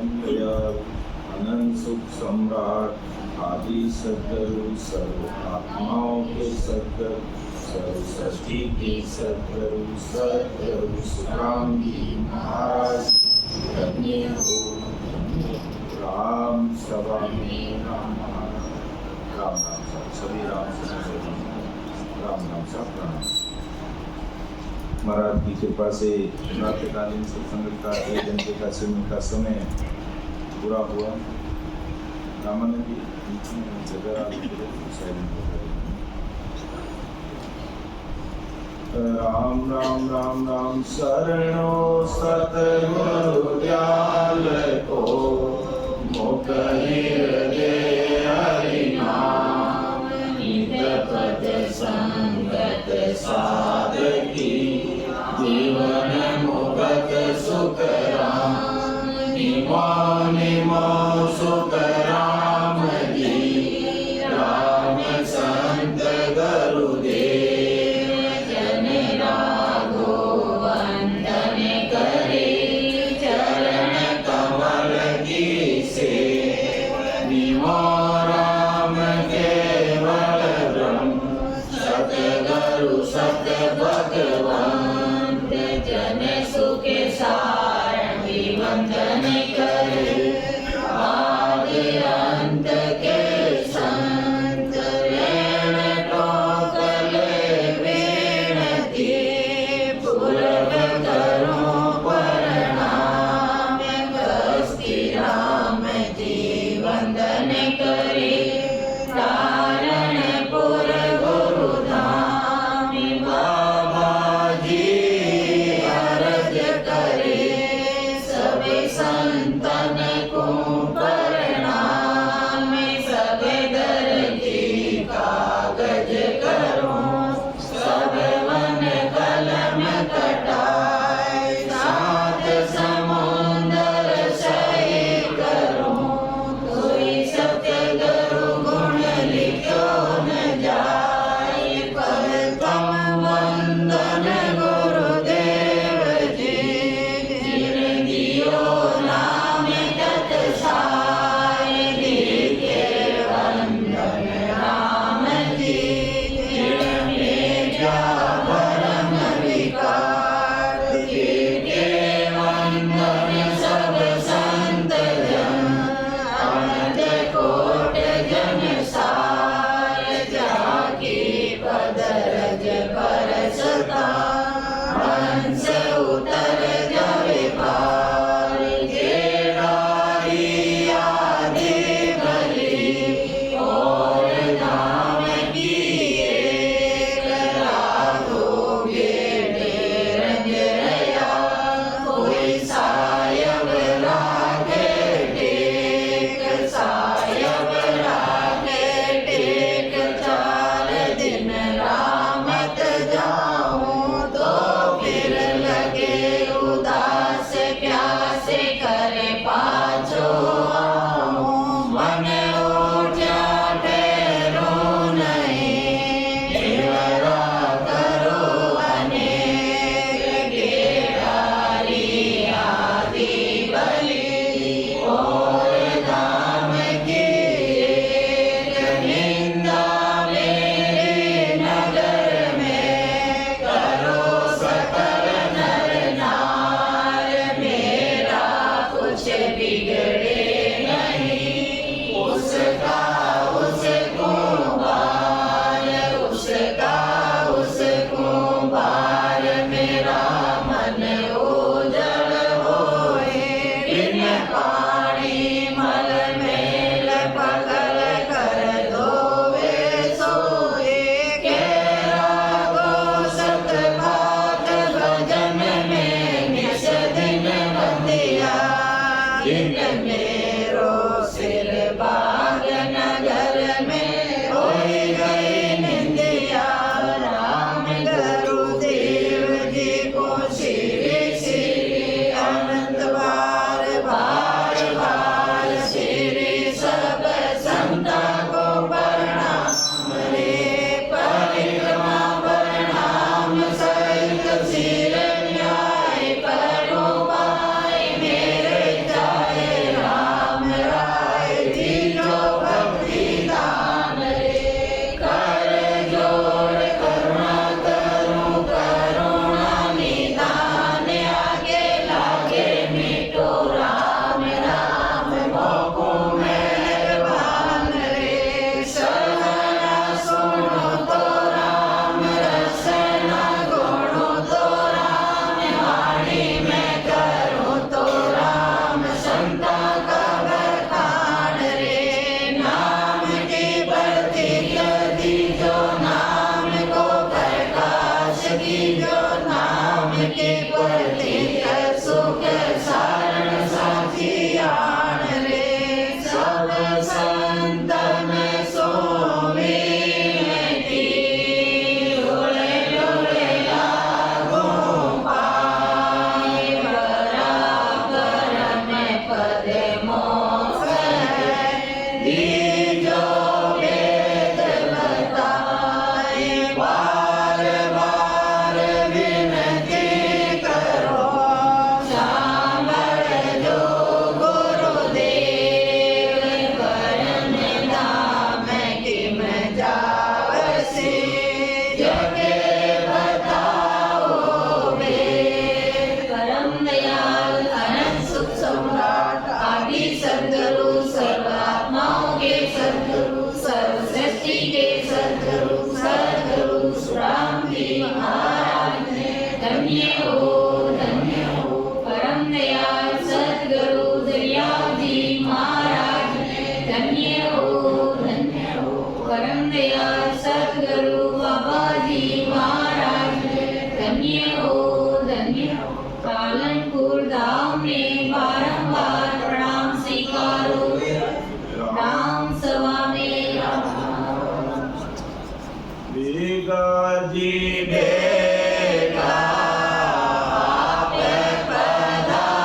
अमूल्य अनंत सुख सम्राट आदि सद्गुरु सर्व आत्माओं के सद्गुरु सर्व सृष्टि के सद्गुरु सद्गुरु सुखराम जी महाराज धन्य हो राम सभा में राम राम राम सभी राम राम राम सब प्रणाम। महाराज की कृपा से रात्रिकालीन सत्संग का 1 घंटे का समय पूरा हुआ। रामानंद जी जगह राम राम राम राम शरणो सतगुरु दयाल को मुख हृदय हरि नाम नित पद संगत साधकी जीवन मुक्त सुख राम निमो निमो सुख राम जी राम संत गुरुदेव जन राघो वंदन करे चरण कमल की से निमो राम केवल ब्रह्म सतगुरु सत भगवान जन सुख सारण वंदन करे आदि अंत के संत ऋण टोकले विनती पूर्व करो प्रणाम बस्ती राम जी वंदन करे तारणपुर गुरुधाम बाबा जी सुखराम जी महाराज धन्य हो परम दयाल सद्गुरु दरियाव जी महाराज धन्य हो परम दयाल सद्गुरु बाबा जी महाराज धन्य हो पालनपुर धाम में बारंबार प्रणाम स्वीकारो राम सभा में बेगा जी बेगा आप पधारो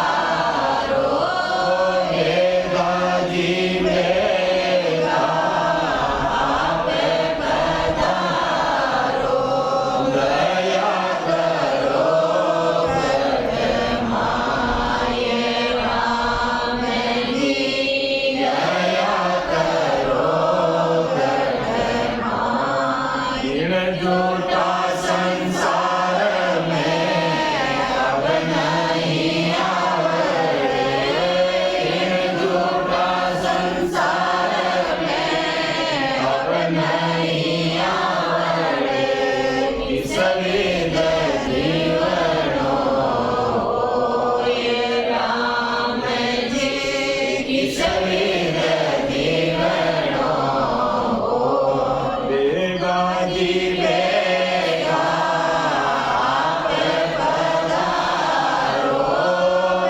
बेगा जी बेगा आप पधारो दया करो माय राम जी दया करो ऋण झूठा संसार में अब नहीं आवड़े ऋण झूठा संसार में अब नहीं आवड़े इस विद जीवनो ये राम जी इस विद जीवनो बेगा जी बेगा आप पधारो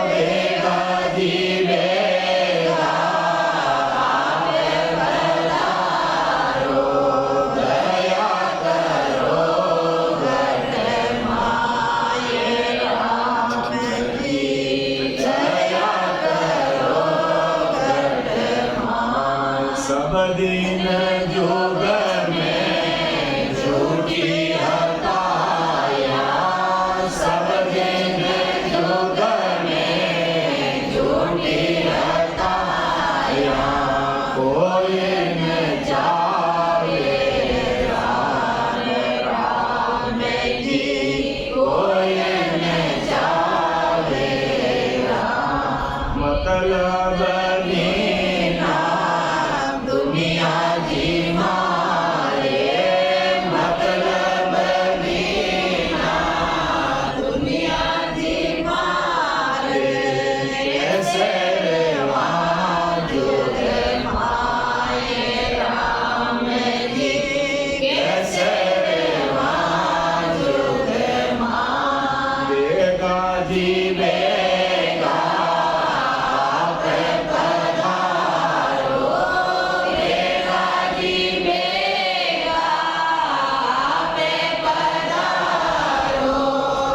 बेगा जी बेगा आप पधारो दया करो माय राम जी दया करो सब दिन जोग में झूठी हताया सब दिन जोग में झूठी हताया कोई न जावे राम जी कोई न जावे मतलब नीना दुनिया जी मारे मतलब नीना दुनिया जी मारे ऐसे वाजुग माय राम जी कैसे वाजुग बेगा जी बेगा आप पधारो बेगा जी बेगा आप पधारो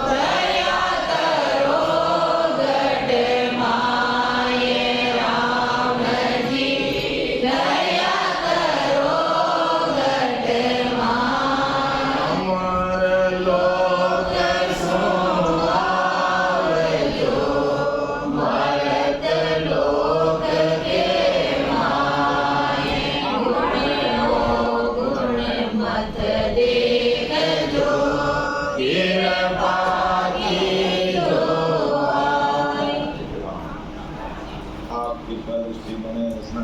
दया करो गढ़ माय राम जी दया करो गढ़ हमार लोक सुहावे जो मरत लोक के माय गुण मत देख जो कृपा की जो आपकी दृष्टि बने रखना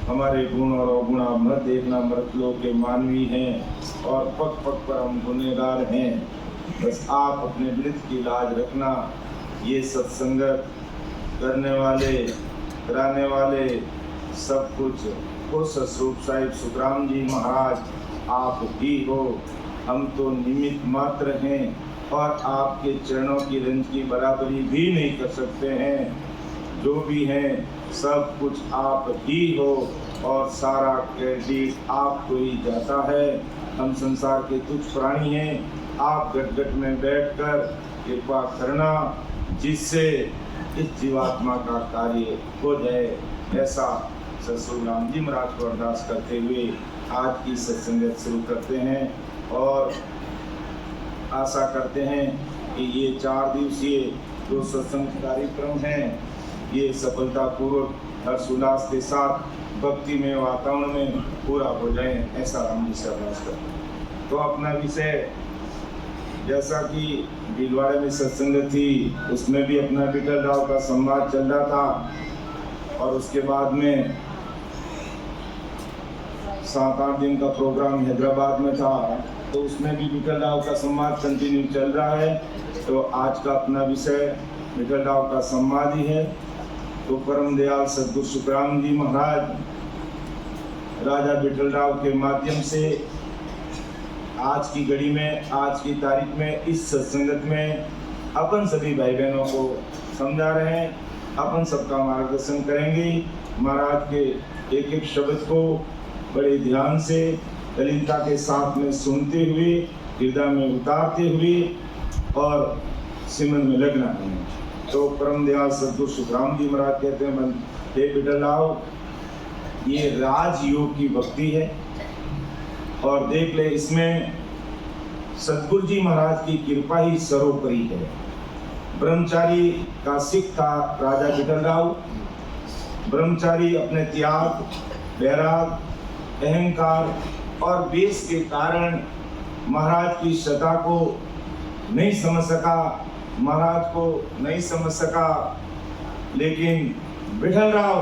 हमारे गुण और अवगुण आप न देखना मृत लोग के मानवी हैं और पग पग पर हम गुनहगार हैं बस आप अपने वृत्त की लाज रखना ये सत्संगत करने वाले कराने वाले सब कुछ हो सस्वरूप साहिब सुखराम जी महाराज आप ही हो हम तो निमित्त मात्र हैं और आपके चरणों की रंज की बराबरी भी नहीं कर सकते हैं जो भी हैं सब कुछ आप ही हो और सारा क्रेडिट आपको ही जाता है हम संसार के तुच्छ प्राणी हैं आप गट गट में बैठकर कृपा करना जिससे इस जीवात्मा का कार्य हो जाए ऐसा ससुर राम जी महाराज को अरदास करते हुए आज की सत्संगत शुरू करते हैं और आशा करते हैं कि ये 4 दिवसीय जो सत्संग कार्यक्रम हैं ये सफलतापूर्वक हर्षोल्लास के साथ भक्ति में वातावरण में पूरा हो जाए ऐसा राम जी से अरदास करते हैं। तो अपना विषय जैसा कि भीलवाड़े में सत्संग थी उसमें भी अपना विठल राव का संवाद चल रहा था और उसके बाद में 7-8 दिन का प्रोग्राम हैदराबाद में था, तो उसमें भी विठल राव का संवाद कंटिन्यू चल रहा है। तो आज का अपना विषय विठल राव का संवाद ही है। तो परम दयाल सद्गुरु सुखराम जी महाराज राजा विठल राव के माध्यम से आज की घड़ी में, आज की तारीख में, इस सत्संगत में अपन सभी भाई बहनों को समझा रहे हैं, अपन सबका मार्गदर्शन करेंगे। महाराज के एक एक शब्द को बड़े ध्यान से दलिनता के साथ में सुनते हुए, हृदय में उतारते हुए और सिमरन में लगना है। तो परम दयाल सद्गुरु सुखराम जी महाराज कहते हैं, हे विठल राव, ये राजयोग की भक्ति है और देख ले इसमें सद्गुरु जी महाराज की कृपा ही सर्वोपरि है। ब्रह्मचारी का सिख था राजा विठल राव। ब्रह्मचारी अपने त्याग, वैराग, अहंकार और वेश के कारण महाराज की सत्ता को नहीं समझ सका, महाराज को नहीं समझ सका। लेकिन विठल राव,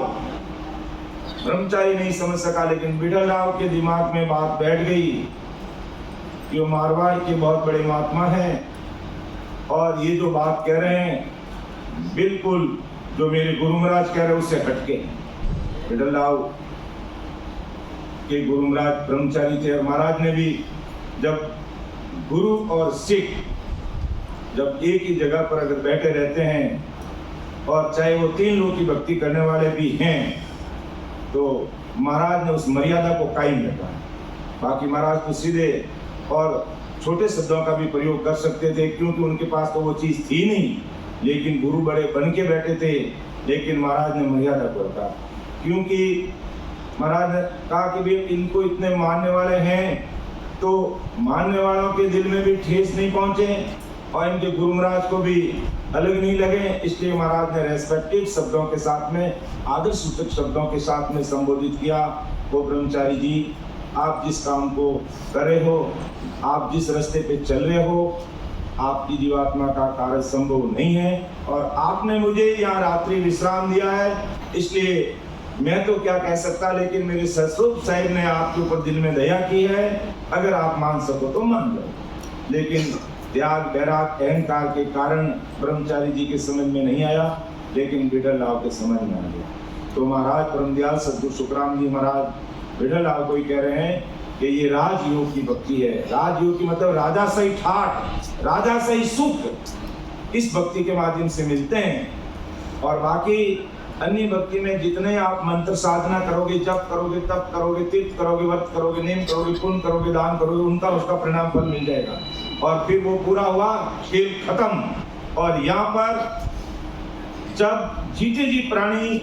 ब्रह्मचारी नहीं समझ सका, लेकिन विठल राव के दिमाग में बात बैठ गई कि वो मारवाड़ के बहुत बड़े महात्मा हैं और ये जो बात कह रहे हैं बिल्कुल जो मेरे गुरु महाराज कह रहे हैं उससे हटके। विठल राव के गुरु महाराज ब्रह्मचारी थे और महाराज ने भी, जब गुरु और सिख जब एक ही जगह पर अगर बैठे रहते हैं और चाहे वो 3 लोग की भक्ति करने वाले भी हैं, तो महाराज ने उस मर्यादा को कायम रखा। बाकी महाराज तो सीधे और छोटे शब्दों का भी प्रयोग कर सकते थे, क्योंकि उनके पास तो वो चीज़ थी नहीं, लेकिन गुरु बड़े बन के बैठे थे। लेकिन महाराज ने मर्यादा को रखा, क्योंकि महाराज ने कहा कि भाई इनको इतने मानने वाले हैं तो मानने वालों के दिल में भी ठेस नहीं पहुंचे और इनके गुरु महाराज को भी अलग नहीं लगे। इसलिए महाराज ने रेस्पेक्टिव शब्दों के साथ में, आदर सूचक शब्दों के साथ में संबोधित किया, वो ब्रह्मचारी जी, आप जिस काम को कर रहे हो, आप जिस रास्ते पे चल रहे हो, आपकी जीवात्मा का कार्य संभव नहीं है और आपने मुझे यहाँ रात्रि विश्राम दिया है, इसलिए मैं तो क्या कह सकता, लेकिन मेरे ससुर साहिब ने आपके ऊपर दिल में दया की है, अगर आप मान सको तो मान लो। लेकिन त्याग, वैराग, अहंकार के कारण ब्रह्मचारी जी के समझ में नहीं आया, लेकिन विठल राव के समझ में आ गया। तो महाराज परम दयाल सद्गुरु सुखराम जी महाराज विठल राव को ही कह रहे हैं कि ये राजयोग की भक्ति है। राजयोग की मतलब राजा सही ठाठ, राजा सही सुख इस भक्ति के माध्यम से मिलते हैं। और बाकी अन्य भक्ति में जितने आप मंत्र साधना करोगे, जप करोगे, तप करोगे, तीर्थ करोगे, व्रत करोगे, नेम करोगे, पुण्य करोगे, दान करोगे, उनका उसका परिणाम फल मिल जाएगा और फिर वो पूरा हुआ, खेल खत्म। और यहाँ पर जब जीते जी प्राणी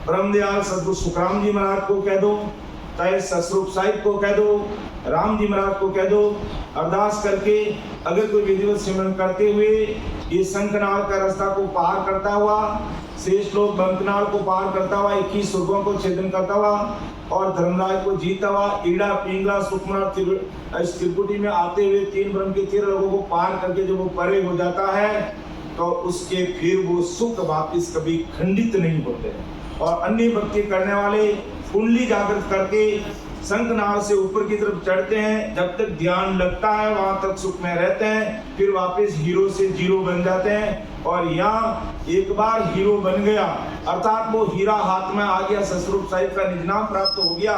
परम दयाल सद्गुरु सुखराम जी महाराज को कह दो, चाहे ससरूप साहिब को कह दो, राम जी महाराज को कह दो, अरदास करके अगर कोई विधिवत सिमरन करते हुए ये शंखनाल का रास्ता को पार करता हुआ, शेष लोग बंकनाल को पार करता हुआ, 21 स्वर्गों को छेदन करता हुआ और धर्मराज को जीता हुआ, ईड़ा, पिंगला, सुकमा, इस त्रिपुटी में आते हुए 3 ब्रह्म के 13 लोगों को पार करके जब वो परे हो जाता है, तो उसके फिर वो सुख वापिस कभी खंडित नहीं होते। और अन्य भक्ति करने वाले कुंडली जागृत करके शंखनाल से ऊपर की तरफ चढ़ते हैं, जब तक ध्यान लगता है वहां तक सुख में रहते हैं, फिर वापस हीरो से जीरो बन जाते हैं। और यहाँ एक बार हीरो बन गया, अर्थात वो हीरा हाथ में आ गया, ससरूप साहिब का निज नाम प्राप्त हो गया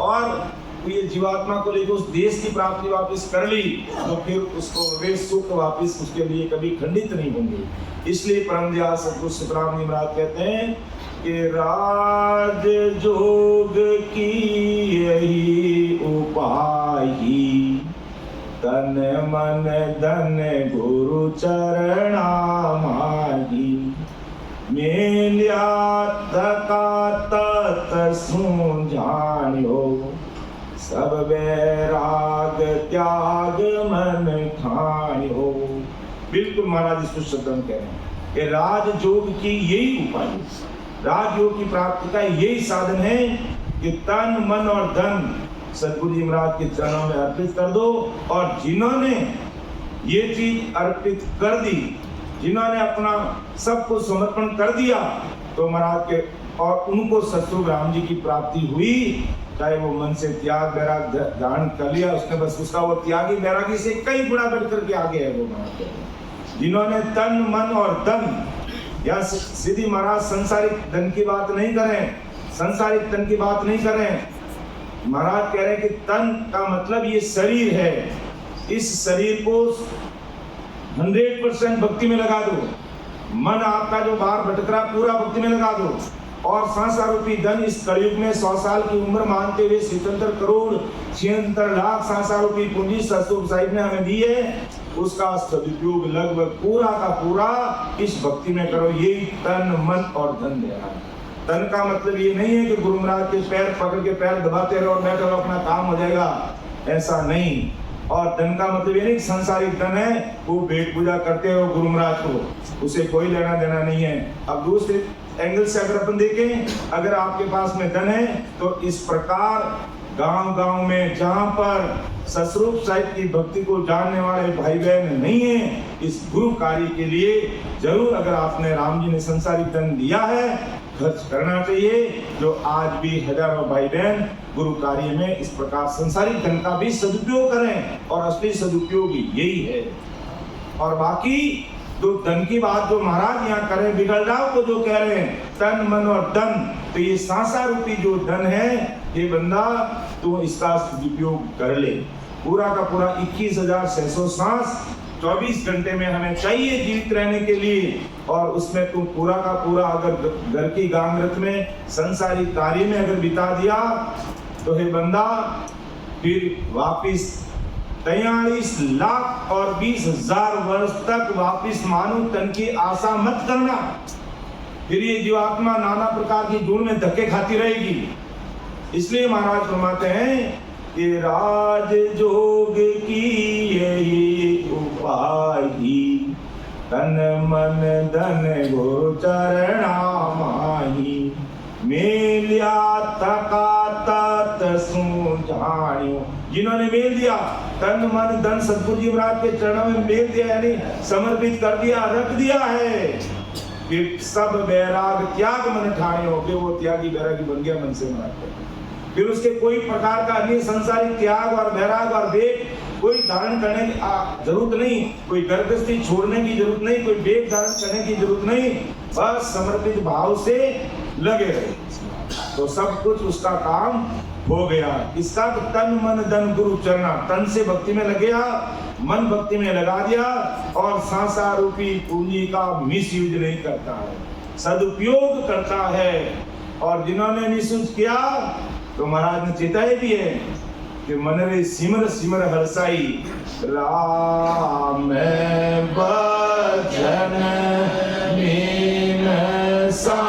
और ये जीवात्मा को लेकर उस देश की प्राप्ति वापस कर ली, तो फिर उसको वे सुख वापस उसके लिए कभी खंडित नहीं होंगे। इसलिए परम दयाल सद्गुरु सुखराम जी महाराज कहते हैं कि राज जोग की यही उपाही, तन मन धन गुरु चरणा माही, मेलिया तका तत सुझान्यो, सब वैराग त्याग मन ठान्यो। बिल्कुल महाराज इस शब्द में कह रहे हैं कि राजयोग की यही उपाय, राजयोग की प्राप्ति का यही साधन है कि तन मन और धन सद्गुरु जी महाराज के चरणों में अर्पित कर दो। और जिन्होंने ये चीज अर्पित कर दी, जिन्होंने अपना सब कुछ समर्पण कर दिया, तो महाराज के और उनको सतगुरु राम जी की प्राप्ति हुई, चाहे वो मन से त्याग वैराग धारण कर लिया उसने, बस उसका वो त्यागी वैरागी से कई गुना बढ़ करके आगे है वो महाराज। जिन्होंने तन मन और धन, या सीधी महाराज संसारिक धन की बात नहीं करें, संसारिक तन की बात नहीं करें, महाराज कह रहे हैं कि तन का मतलब ये शरीर है, इस शरीर को 100% भक्ति में लगा दो। मन आपका जो बाहर भटक रहा पूरा भक्ति में लगा दो, और सांसा रूपी धन इस कलयुग में 100 साल की उम्र मानते हुए 77 करोड़ 76 लाख सांसा रूपी पूंजी सतगुरु साहिब ने हमें दी है, उसका सदुपयोग लगभग पूरा का पूरा इस भक्ति में करो। यही तन मन और धन दे रहा है। तन का मतलब ये नहीं है कि गुरु महाराज के पैर पकड़ के पैर दबाते रहो और बैठे रहो अपना काम हो जाएगा, ऐसा नहीं। और धन का मतलब ये नहीं संसारिक धन है वो भेंट पूजा करते हो गुरु महाराज को, उसे कोई लेना देना नहीं है। अब दूसरे एंगल से अगर अपन देखें, अगर आपके पास में धन है तो इस प्रकार गांव-गांव में जहां पर सतस्वरूप साहिब की भक्ति को जानने वाले भाई बहन नहीं है, इस गुरु कार्य के लिए जरूर अगर आपने राम जी ने संसारिक धन दिया है खर्च करना चाहिए। जो आज भी हजारों भाई बहन गुरु कार्य में इस प्रकार संसारिक धन का भी सदुपयोग करें, और असली सदुपयोग यही है। और बाकी तो धन की बात जो महाराज यहाँ करें बिगड़ जाओ को जो कह रहे हैं तन मन और धन, तो ये सांसा रूपी जो धन है ये बंदा तो इसका सदुपयोग कर ले। पूरा का पूरा 21,600 सांस 24 घंटे में हमें चाहिए जीवित रहने के लिए, और उसमें तुम पूरा का पूरा अगर घर की गांगरत में संसारिक कार्य में अगर बिता दिया तो हे बंदा फिर वापिस 43 लाख और 20,000 वर्ष तक वापिस मानव तन की आशा मत करना। फिर ये जीवात्मा नाना प्रकार की धूल में धक्के खाती रहेगी। इसलिए महाराज फरमाते हैं कि राज जोग की यही उपाय ही, तन मन धन गुरु चरणा माही, मेलिया तका तत सुझाणियो। जिन्होंने मेल दिया तन मन धन सतगुरु जी महाराज के चरणों में मेल दिया, यानी समर्पित कर दिया, रख दिया है, फिर सब वैराग त्याग मन ठाणियो, कि वो त्यागी वैरागी बन गया मन से महाराज। फिर उसके कोई प्रकार का अन्य संसारिक त्याग और वैराग और वेग कोई धारण करने की जरूरत नहीं, कोई गर्भस्थी छोड़ने की जरूरत नहीं, कोई वेग धारण करने की जरूरत नहीं, बस समर्पित भाव से लगे रहे तो सब कुछ उसका काम हो गया। इसका तो तन मन धन गुरु चरणा, तन से भक्ति में लग गया, मन भक्ति में लगा दिया, और सांसा रूपी पूंजी का मिसयूज नहीं करता है, सदुपयोग करता है। और जिन्होंने मिसयूज किया तो महाराज ने चेताए भी है कि मन रे सिमर सिमर हरसाई, राम बचन मीन सा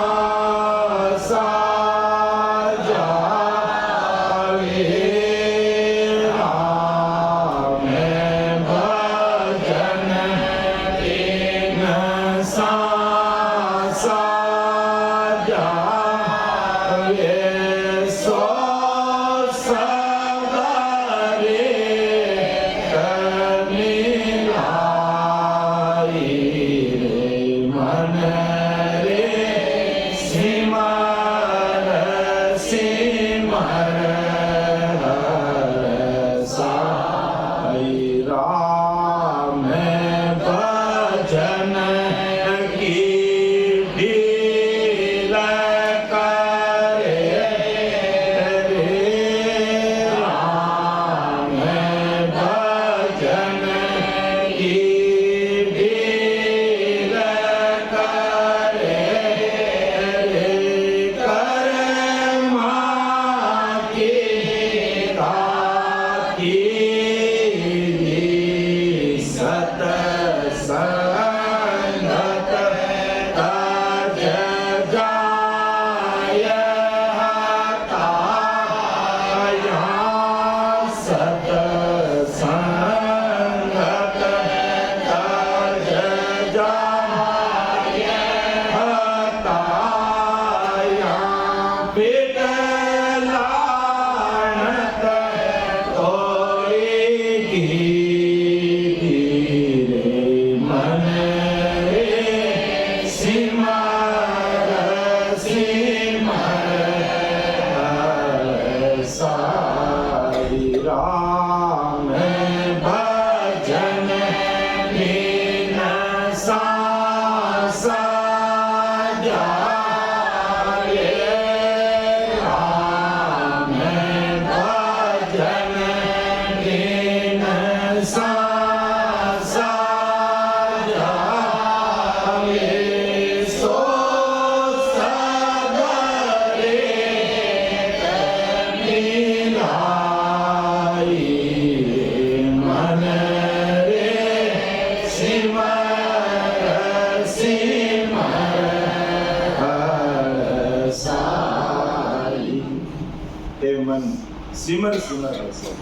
सिमर सिमर हर्षय।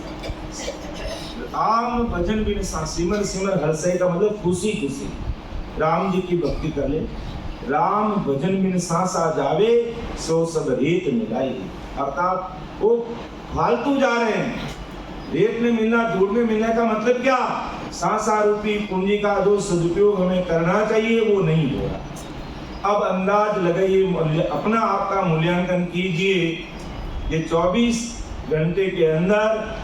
राम भजन बिन सिमर सिमर हर्षय का मतलब खुशी खुशी राम जी की भक्ति कर ले। राम भजन बिन सांसा जावे सो सब रेत मिलाई। अर्थात वो फालतू जा रहे हैं। रेत में मिलना, धूल में मिलने का मतलब क्या? सांसा रूपी पूंजी का जो सदुपयोग हमें करना चाहिए वो नहीं हो रहा। अब अंदाज लगाइए, अपना आपका मूल्यांकन कीजिए कि 24 घंटे के अंदर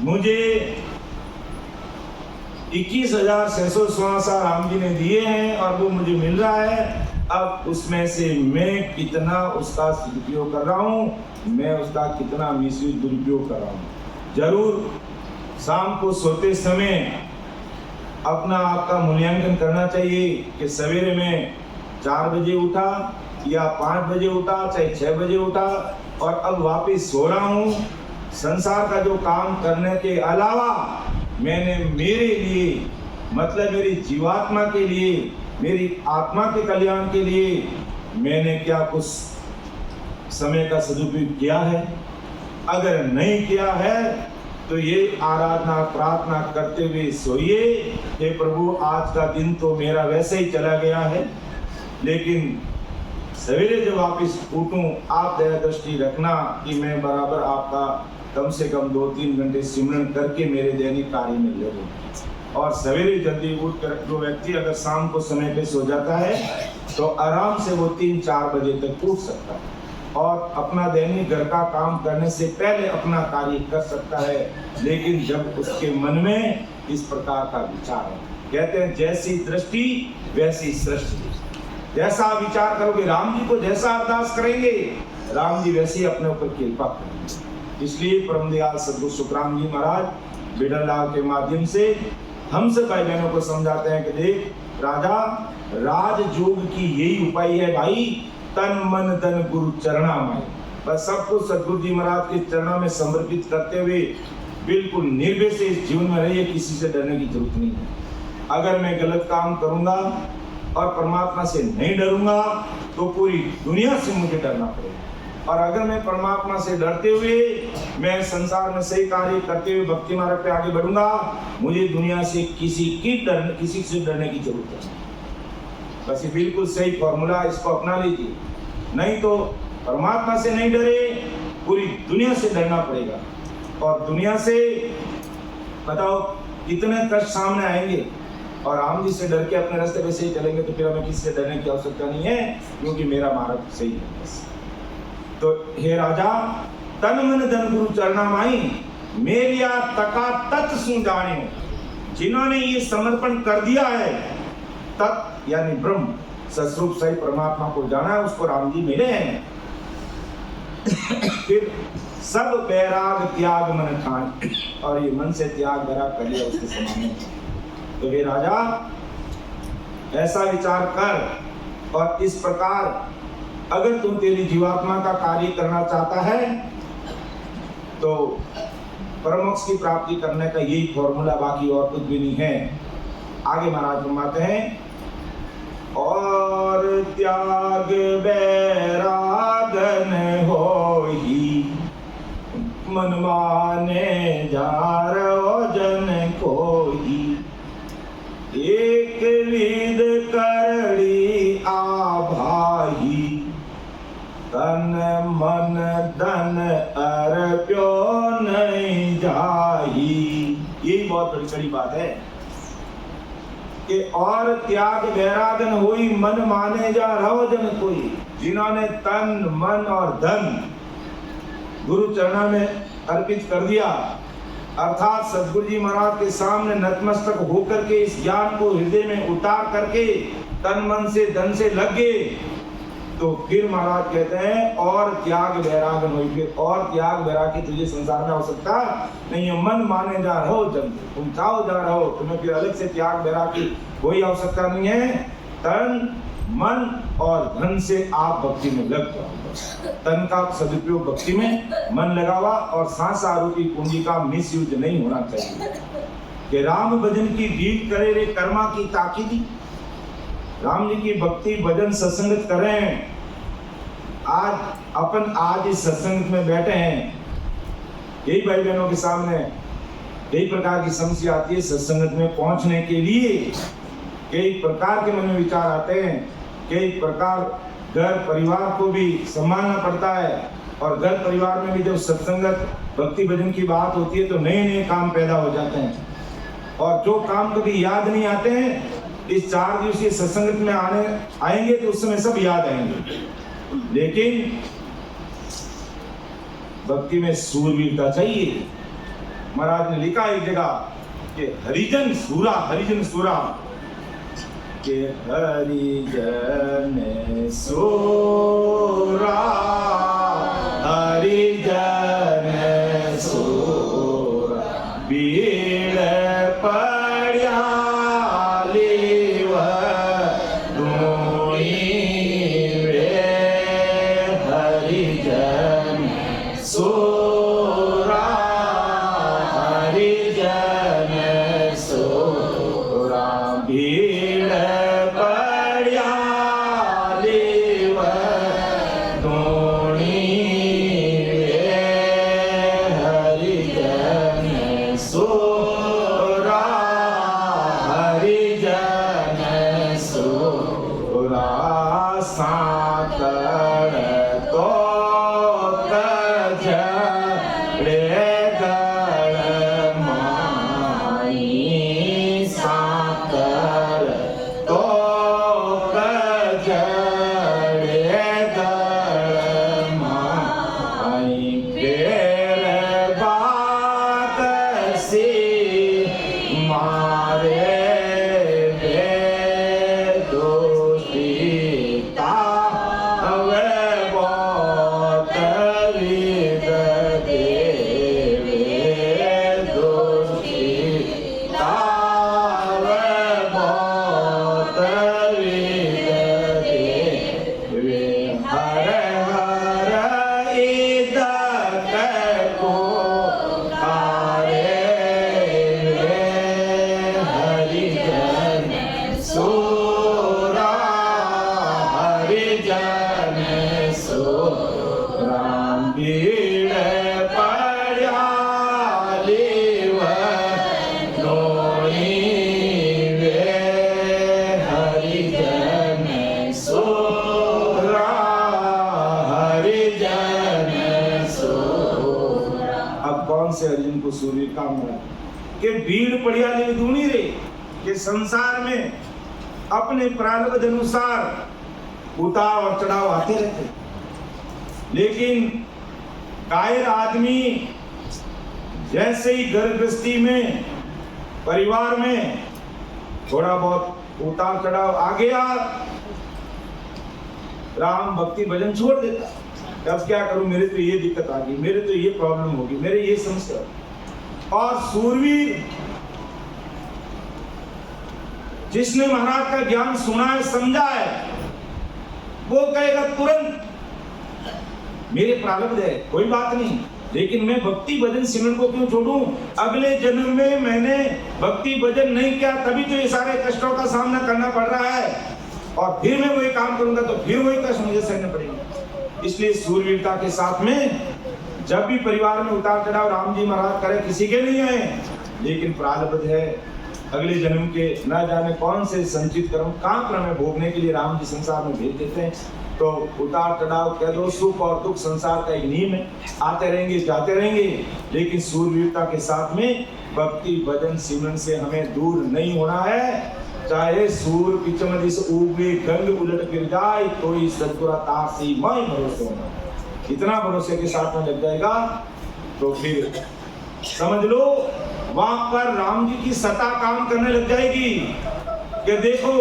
मुझे 21,616 राम जी ने दिए हैं और वो मुझे मिल रहा है। अब उसमें से मैं कितना उसका सदुपयोग कर रहा हूँ, मैं उसका कितना मिसयूज दुरुपयोग कर रहा हूँ। जरूर शाम को सोते समय अपना आपका मूल्यांकन करना चाहिए कि सवेरे में 4 बजे उठा या 5 बजे उठा, चाहे 6 बजे उठा और अब वापस सो रहा हूँ। संसार का जो काम करने के अलावा मैंने मेरे लिए, मतलब मेरी जीवात्मा के लिए, मेरी आत्मा के कल्याण के लिए मैंने क्या कुछ समय का सदुपयोग किया है? अगर नहीं किया है तो ये आराधना प्रार्थना करते हुए सोइए, हे प्रभु आज का दिन तो मेरा वैसे ही चला गया है, लेकिन सवेरे जब वापिस उठूं आप दया दृष्टि रखना कि मैं बराबर आपका कम से कम 2-3 घंटे सिमरन करके मेरे दैनिक कार्य में लगूं। और सवेरे जल्दी उठ कर जो व्यक्ति अगर शाम को समय पे सो जाता है तो आराम से वो 3-4 बजे तक उठ सकता है और अपना दैनिक घर का काम करने से पहले अपना कार्य कर सकता है। लेकिन जब उसके मन में इस प्रकार का विचार है, कहते हैं जैसी दृष्टि वैसी सृष्टि। जैसा विचार करोगे, राम जी को जैसा अरदास करेंगे राम जी वैसे ही अपने ऊपर कृपा करेंगे। इसलिए परम दयाल सद्गुरु सुखराम जी महाराज बिडल लाल के माध्यम से हम सब भाई बहनों को समझाते हैं कि देख राजा, राजयोग की यही उपाय है भाई, तन मन धन गुरु चरणामय। बस सब कुछ सद्गुरु जी महाराज के चरणों में समर्पित करते हुए बिल्कुल निर्भय से इस जीवन में रहिए, किसी से डरने की जरूरत नहीं है। अगर मैं गलत काम करूंगा और परमात्मा से नहीं डरूंगा तो पूरी दुनिया से मुझे डरना पड़ेगा, और अगर मैं परमात्मा से डरते हुए मैं संसार में सही कार्य करते हुए भक्ति मार्ग पे आगे बढ़ूंगा, मुझे दुनिया से किसी से डरने की जरूरत है। बस ये बिल्कुल सही फॉर्मूला, इसको अपना लीजिए। नहीं तो परमात्मा से नहीं डरे, पूरी दुनिया से डरना पड़ेगा। और दुनिया से बताओ कितने कष्ट सामने आएंगे, और राम जी से डर के अपने रास्ते पे सही चलेंगे तो फिर हमें किसी से डरने की आवश्यकता नहीं है, क्योंकि मेरा मार्ग सही है। बस तो हे राजा, तन मन धन गुरु चरणामाई मेरिया तका तत् सु जानियो। जिन्होंने ये समर्पण कर दिया है, तत् यानी ब्रह्म सस्वरूप सही परमात्मा को जाना है, उसको राम जी मिले हैं। फिर सब बैराग त्याग मन ठान, और ये मन से त्याग बैराग कर लिया उसके समान। तो हे राजा ऐसा विचार कर, और इस प्रकार अगर तुम तेरी जीवात्मा का कार्य करना चाहता है तो परमोक्ष की प्राप्ति करने का यही फॉर्मूला, बाकी और कुछ भी नहीं है। आगे महाराज फरमाते हैं, और त्याग बैरागन होई मन माने जारो जन कोई। एक विद करड़ी आभाही तन मन धन अर्प्यो नहीं जाही। यही बहुत बड़ी बड़ी बात है कि और त्याग बैरागन हुई मन माने जा रहो जन कोई। जिन्होंने तन मन और धन गुरु चरणों में अर्पित कर दिया, अर्थात सद्गुरु जी महाराज के सामने नतमस्तक होकर के इस ज्ञान को हृदय में उतार करके तन मन से धन से लग गए, तो फिर महाराज कहते हैं और त्याग वैराग नहीं, फिर और त्याग वैराग तुझे संसार में हो सकता नहीं है। मन माने जा रहो जब तुम चाहो जा रहो, तुम्हें फिर अलग से त्याग वैराग की कोई आवश्यकता नहीं है। तन मन और धन से आप भक्ति में लग जाओ। तन का सदुपयोग भक्ति में मन लगावा और सांसारों की पूंजी का मिसयूज नहीं होना चाहिए। कि राम भजन की भीड़ करे रे कर्मा की ताकीदी, राम जी की भक्ति भजन सत्संगत करें। आज इस सत्संग में बैठे हैं, यही भाई बहनों के सामने कई प्रकार की समस्या आती है। सत्संगत में पहुंचने के लिए कई प्रकार के मन में विचार आते हैं, कई प्रकार घर परिवार को भी संभालना पड़ता है, और घर परिवार में भी जब सत्संगत भक्ति भजन की बात होती है तो नए नए काम पैदा हो जाते हैं, और जो काम कभी याद नहीं आते हैं इस 4 दिवसीय सत्संगत में आएंगे तो उस समय सब याद आएंगे। लेकिन भक्ति में सूरवीरता चाहिए। महाराज ने लिखा एक जगह कि हरिजन सूरा के हरिजन सूरा, हरिजन सूरा बीड़ पड़िया सूर्य का मन के भीड़ पड़िया ले दूनी रे के संसार में अपने प्रारब्ध अनुसार उतार और चढ़ाव आते रहते, लेकिन कायर आदमी जैसे ही घर गृहस्थी में परिवार में थोड़ा बहुत उतार चढ़ाव आ गया, राम भक्ति भजन छोड़ देता। अब क्या करूं, मेरे तो ये दिक्कत आ गई, मेरे तो ये प्रॉब्लम होगी, मेरे ये समस्या। और सूरवीर जिसने महाराज का ज्ञान सुना है, समझा है, वो कहेगा तुरंत मेरे प्रारब्ध है, कोई बात नहीं, लेकिन मैं भक्ति भजन सिमरन को क्यों छोड़ूं? अगले जन्म में मैंने भक्ति भजन नहीं किया, तभी तो ये सारे कष्टों का सामना करना पड़ रहा है, और फिर मैं वही काम करूंगा तो फिर वही कष्ट मुझे सहने पड़ेगा। इसलिए सूरवीरता के साथ में जब भी परिवार में उतार चढ़ाव राम जी महाराज करे, किसी के नहीं आए, लेकिन प्रारब्ध है अगले जन्म के न जाने कौन से संचित कर्म काम क्रम में भोगने के लिए राम जी संसार में भेज देते हैं। तो उतार चढ़ाव कह दो, सुख और दुख संसार का एक नियम है, आते रहेंगे जाते रहेंगे, लेकिन सूरवीरता के साथ में भक्ति भजन सिमरन से हमें दूर नहीं होना है। चाहे सूर पिचम दिस उगे गंग उलट फिर जाए, कोई सदगुरा तासी मैं भरोसे होना। इतना भरोसे के साथ में लग जाएगा तो फिर समझ लो वहां पर राम जी की सत्ता काम करने लग जाएगी कि देखो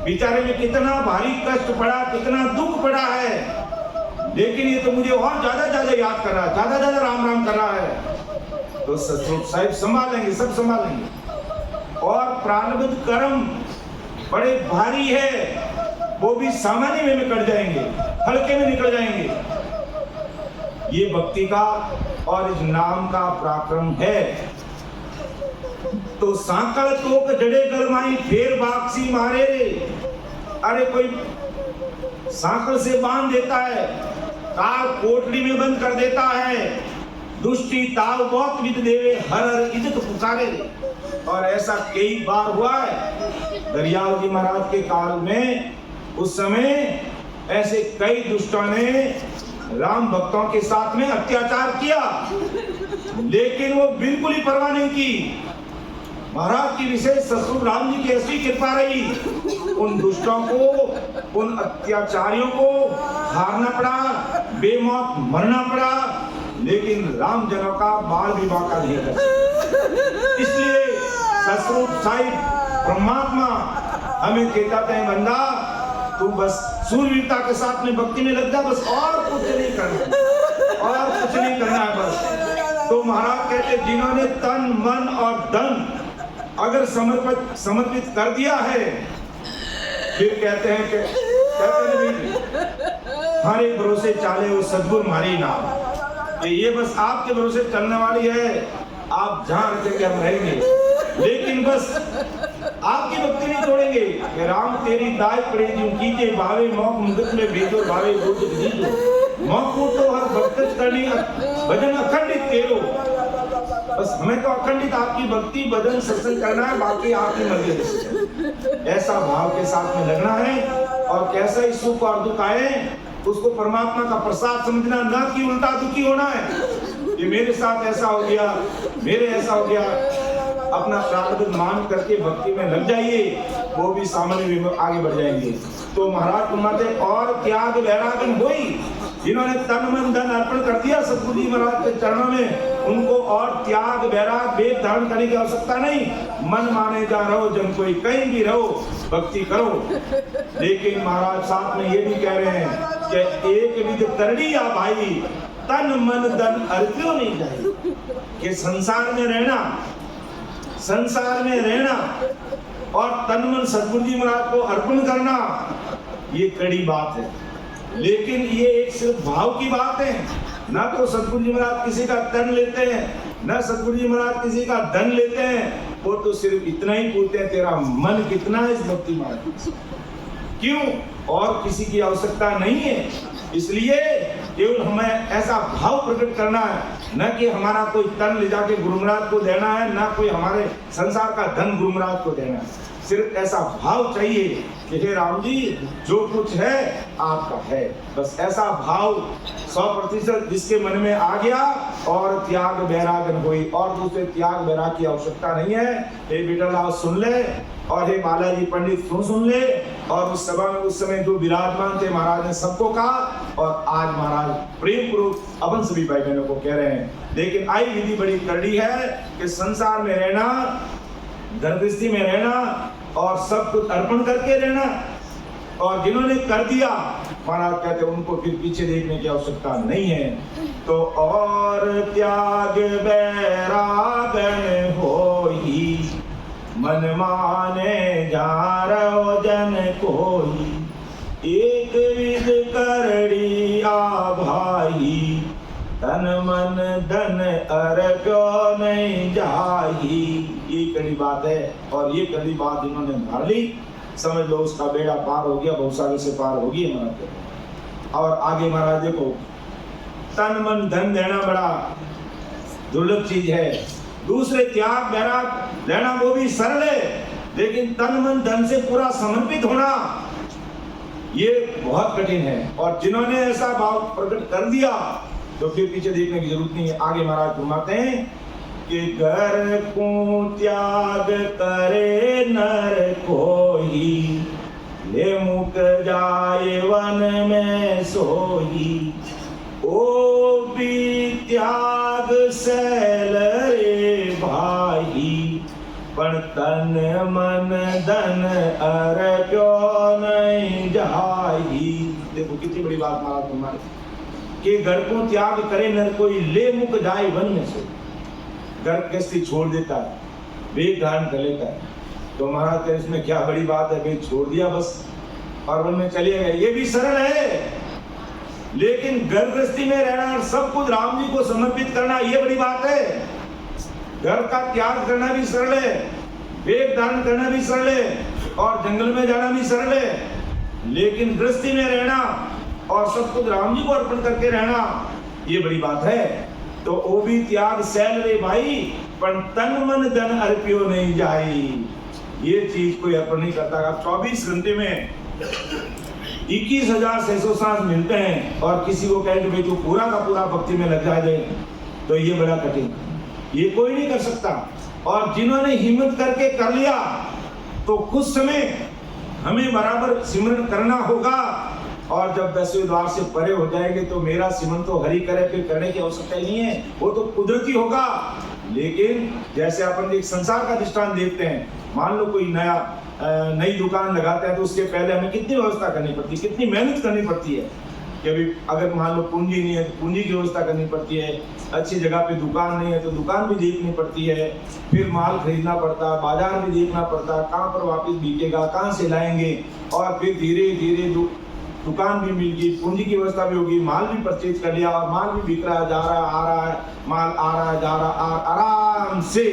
बेचारे में कितना भारी कष्ट पड़ा, कितना दुख पड़ा है, लेकिन ये तो मुझे और ज्यादा याद कर रहा है, ज्यादा राम राम कर रहा है। तो सतरूप साहिब संभालेंगे, सब संभालेंगे। और प्रारब्ध कर्म बड़े भारी है, वो भी सामान्य वे में कट जाएंगे, हल्के में निकल जाएंगे। ये भक्ति का और इस नाम का पराक्रम है। तो सांकल तोक जड़े गलमाई फेर बाक्सी मारे रे। अरे कोई सांकल से बांध देता है, काल कोठरी में बंद कर देता है, दुष्टि ताव बहुत विद देवे हर इज्जत पुकारे रे। और ऐसा कई बार हुआ है। दरियाव जी महाराज के काल में उस समय ऐसे कई दुष्टों ने राम भक्तों के साथ में अत्याचार किया, लेकिन वो बिल्कुल ही परवाह नहीं की। महाराज की विशेष ससुर राम जी की ऐसी कृपा रही, उन दुष्टों को, उन अत्याचारियों को हारना पड़ा, बेमौत मरना पड़ा, लेकिन राम जनों का बाल विवाह का नहीं कर। इसलिए ससुर साहिब परमात्मा हमें कहता है, बंदा तू बस सूरवीरता के साथ में भक्ति में लग जा, बस और कुछ नहीं करना, और कुछ नहीं करना है बस। तो महाराज कहते जिन्होंने तन मन और धन अगर समर्पित कर दिया है, फिर कहते हैं कि हमारे भरोसे चाले वो सद्गुरु हमारी नाम। ये बस आपके भरोसे चलने वाली है, आप जहां रहते हम रहेंगे, लेकिन बस आपकी भक्ति नहीं तोड़ेंगे। कि राम तेरी दाय पड़े जो कीजे भावे मौक मुदत में भेजो भावे बोझ दीजो मौक तो हर भक्त करनी भजन अखंडित तेरो। बस हमें तो अखंडित आपकी भक्ति भजन सत्संग करना है, बाकी आपकी मर्जी। ऐसा भाव के साथ में लगना है, और कैसा ही सुख और दुख आए उसको परमात्मा का प्रसाद समझना, ना कि उल्टा दुखी होना है कि मेरे साथ ऐसा हो गया, मेरे ऐसा हो गया। अपना प्रारब्ध मान करके भक्ति में लग जाइए, वो भी सामान्य में आगे बढ़ जाएंगे। तो महाराज फरमाते और त्याग वैरागन होई, जिन्होंने तन मन धन अर्पण कर दिया सतगुरु जी महाराज के चरणों में, उनको और त्याग वैराग वेद धारण करने की आवश्यकता नहीं। मन माने जा रहो, जन कोई कहीं भी रहो, भक्ति करो। लेकिन महाराज साथ में ये भी कह रहे हैं कि एक विध करनी या भाई, तन मन धन अर्पियो नहीं जाए। कि संसार में रहना और तन मन सतगुरु जी महाराज को अर्पण करना, ये कड़ी बात है। लेकिन ये एक सिर्फ भाव की बात है। ना तो सतगुरु जी महाराज किसी का तन लेते हैं, ना सतगुरु जी महाराज किसी का धन लेते हैं। वो तो सिर्फ इतना ही पूछते हैं, तेरा मन कितना है इस भक्ति मार्ग में, क्यों, और किसी की आवश्यकता नहीं है। इसलिए केवल हमें ऐसा भाव प्रकट करना है, न कि हमारा कोई तन ले जाके गुरु महाराज को देना है, ना कोई हमारे संसार का धन गुरु महाराज को देना है। सिर्फ ऐसा भाव चाहिए कि हे राम जी जो कुछ है आपका है। बस ऐसा भाव 100% जिसके मन में आ गया, और त्याग वैरागन हुई, और दूसरे त्याग वैराग की आवश्यकता नहीं है। हे बिटलाल सुन ले, और हे बालाजी पंडित सुन ले। और उस सभा में उस समय जो विराजमान थे महाराज ने सबको कहा, और आज महाराज प्रेम पूर्वक अपन सभी भाई बहनों को कह रहे हैं। लेकिन आई विधि बड़ी कड़ी है कि संसार में रहना, गर्भस्थी में रहना, और सब कुछ अर्पण करके रहना। और जिन्होंने कर दिया, महाराज कहते हैं उनको फिर पीछे देखने की आवश्यकता नहीं है। तो और त्याग वैरागन होई, मन माने जा रहो जन कोई, एक विध करड़ी आ भाई, तन मन धन अर्प्यो नहीं जाही। ये कड़ी बात है, और ये कड़ी बात जिन्होंने धार ली, समझ लो उसका बेड़ा पार हो गया, बहुसागर से पार होगी महाराज। और आगे महाराज देखो, तन मन धन देना बड़ा दुर्लभ चीज है। दूसरे त्याग वैराग लेना वो भी सरल है, लेकिन तन मन धन से पूरा समर्पित होना ये बहुत कठिन है। और जिन्होंने ऐसा भाव प्रकट कर दिया, तो फिर पीछे देखने की जरूरत नहीं है। आगे महाराज फरमाते हैं कि घर को त्याग करे नर कोई, ले मुक जाए वन में सोई, ओ भी त्याग सैल रे भाई, पण तन मन धन अर्प्यो रहाई। देखो कितनी बड़ी बात महाराज तुम्हारे, कि घर को त्याग करे नर कोई, ले मुक जाए वन में से। घर गृहस्थी छोड़ देता है, वेद धारण कर लेता है, तो महाराज कहते इसमें क्या बड़ी बात है, वेद छोड़ दिया बस और वन में चले गए। ये भी सरल है, लेकिन घर गृहस्थी में रहना और सब कुछ राम जी को समर्पित करना ये बड़ी बात है। घर का त्याग करना भी सरल है, वेद धारण करना भी सरल है और जंगल में जाना भी सरल है, लेकिन गृहस्थी में रहना और सब कुछ राम जी को अर्पण करके रहना ये बड़ी बात है। तो वो भी त्याग सैल रे भाई, पर तन मन धन अर्पियो नहीं जाई। ये चीज कोई अर्पण नहीं करता। आप 24 घंटे में 21,600 सांस मिलते हैं और किसी को कहे कि भाई तू पूरा का पूरा भक्ति में लग जाए, तो ये बड़ा कठिन, ये कोई नहीं कर सकता। और जिन्होंने हिम्मत करके कर लिया तो कुछ समय हमें बराबर सिमरन करना होगा, और जब 10वें द्वार से परे हो जाएंगे तो मेरा सिमरन तो हरि करे, फिर करने की आवश्यकता ही नहीं है, वो तो कुदरती होगा। लेकिन जैसे अपन एक संसार का दृष्टांत देखते हैं, मान लो कोई नई दुकान लगाते हैं तो उसके पहले हमें कितनी व्यवस्था करनी पड़ती है, कितनी मेहनत करनी पड़ती है कि अभी अगर मान लो पूंजी नहीं है तो पूंजी की व्यवस्था करनी पड़ती है, अच्छी जगह पे दुकान नहीं है तो दुकान भी देखनी पड़ती है, फिर माल खरीदना पड़ता है, बाजार भी देखना पड़ता है, कहाँ पर वापस बिकेगा, कहाँ से लाएंगे, और फिर धीरे धीरे दुकान भी मिल गई, पूंजी की व्यवस्था भी होगी, माल भी परचेज कर लिया और माल भी बिक रहा है, जा रहा है, आ रहा है, माल आ रहा है, जा रहा है, आराम से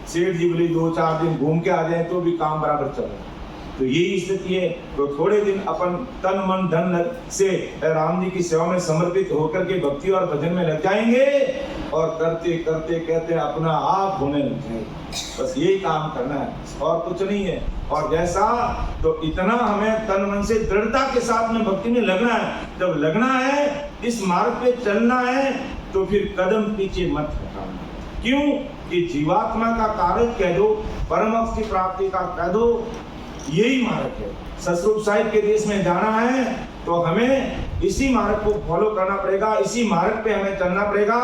सेठ जी बोले 2-4 दिन घूम के आ जाए तो भी काम बराबर चल रहा है। तो यही स्थिति है। तो थोड़े दिन अपन तन मन धन से राम जी की सेवा में समर्पित होकर के भक्ति और भजन में लग जाएंगे और करते करते कहते अपना आप होने लग जाएंगे। बस यही काम करना है और कुछ नहीं है। और जैसा तो इतना हमें तन मन से दृढ़ता के साथ में भक्ति में लगना है। जब लगना है, इस मार्ग पे चलना है, तो फिर कदम पीछे मत हटाना। क्यों कि जीवात्मा का कार्य कह दो, परमोक्ष की प्राप्ति का कह दो, यही मार्ग है। सतरूप साहिब के देश में जाना है तो हमें इसी मार्ग को फॉलो करना पड़ेगा, इसी मार्ग पे हमें चलना पड़ेगा।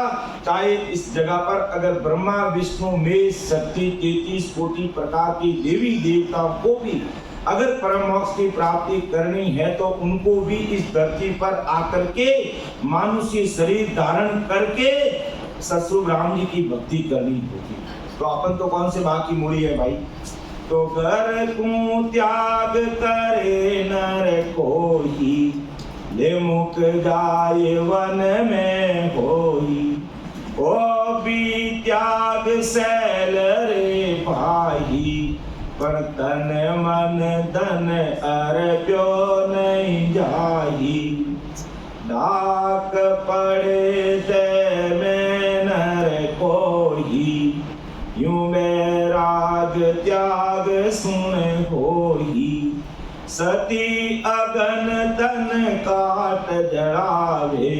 चाहे इस जगह पर अगर ब्रह्मा विष्णु महेश शक्ति 33 कोटि प्रकार की देवी देवताओं को भी अगर परम मोक्ष की प्राप्ति करनी है तो उनको भी इस धरती पर आकर के मानुषी शरीर धारण करके सतरूप राम जी की भक्ति करनी होगी। तो अपन तो कौन से बाकी मूड़ी है भाई। तो घर को त्याग करे नर कोई, ले मुक जाए वन में होई। ओ भी त्याग सैल रे भाई, पर तन मन धन अर्प्यो नहीं जाही। डाक पड़े दे में नर कोई, यूं बैराग त्याग सुन होई। सती अगन तन काट जड़ावे,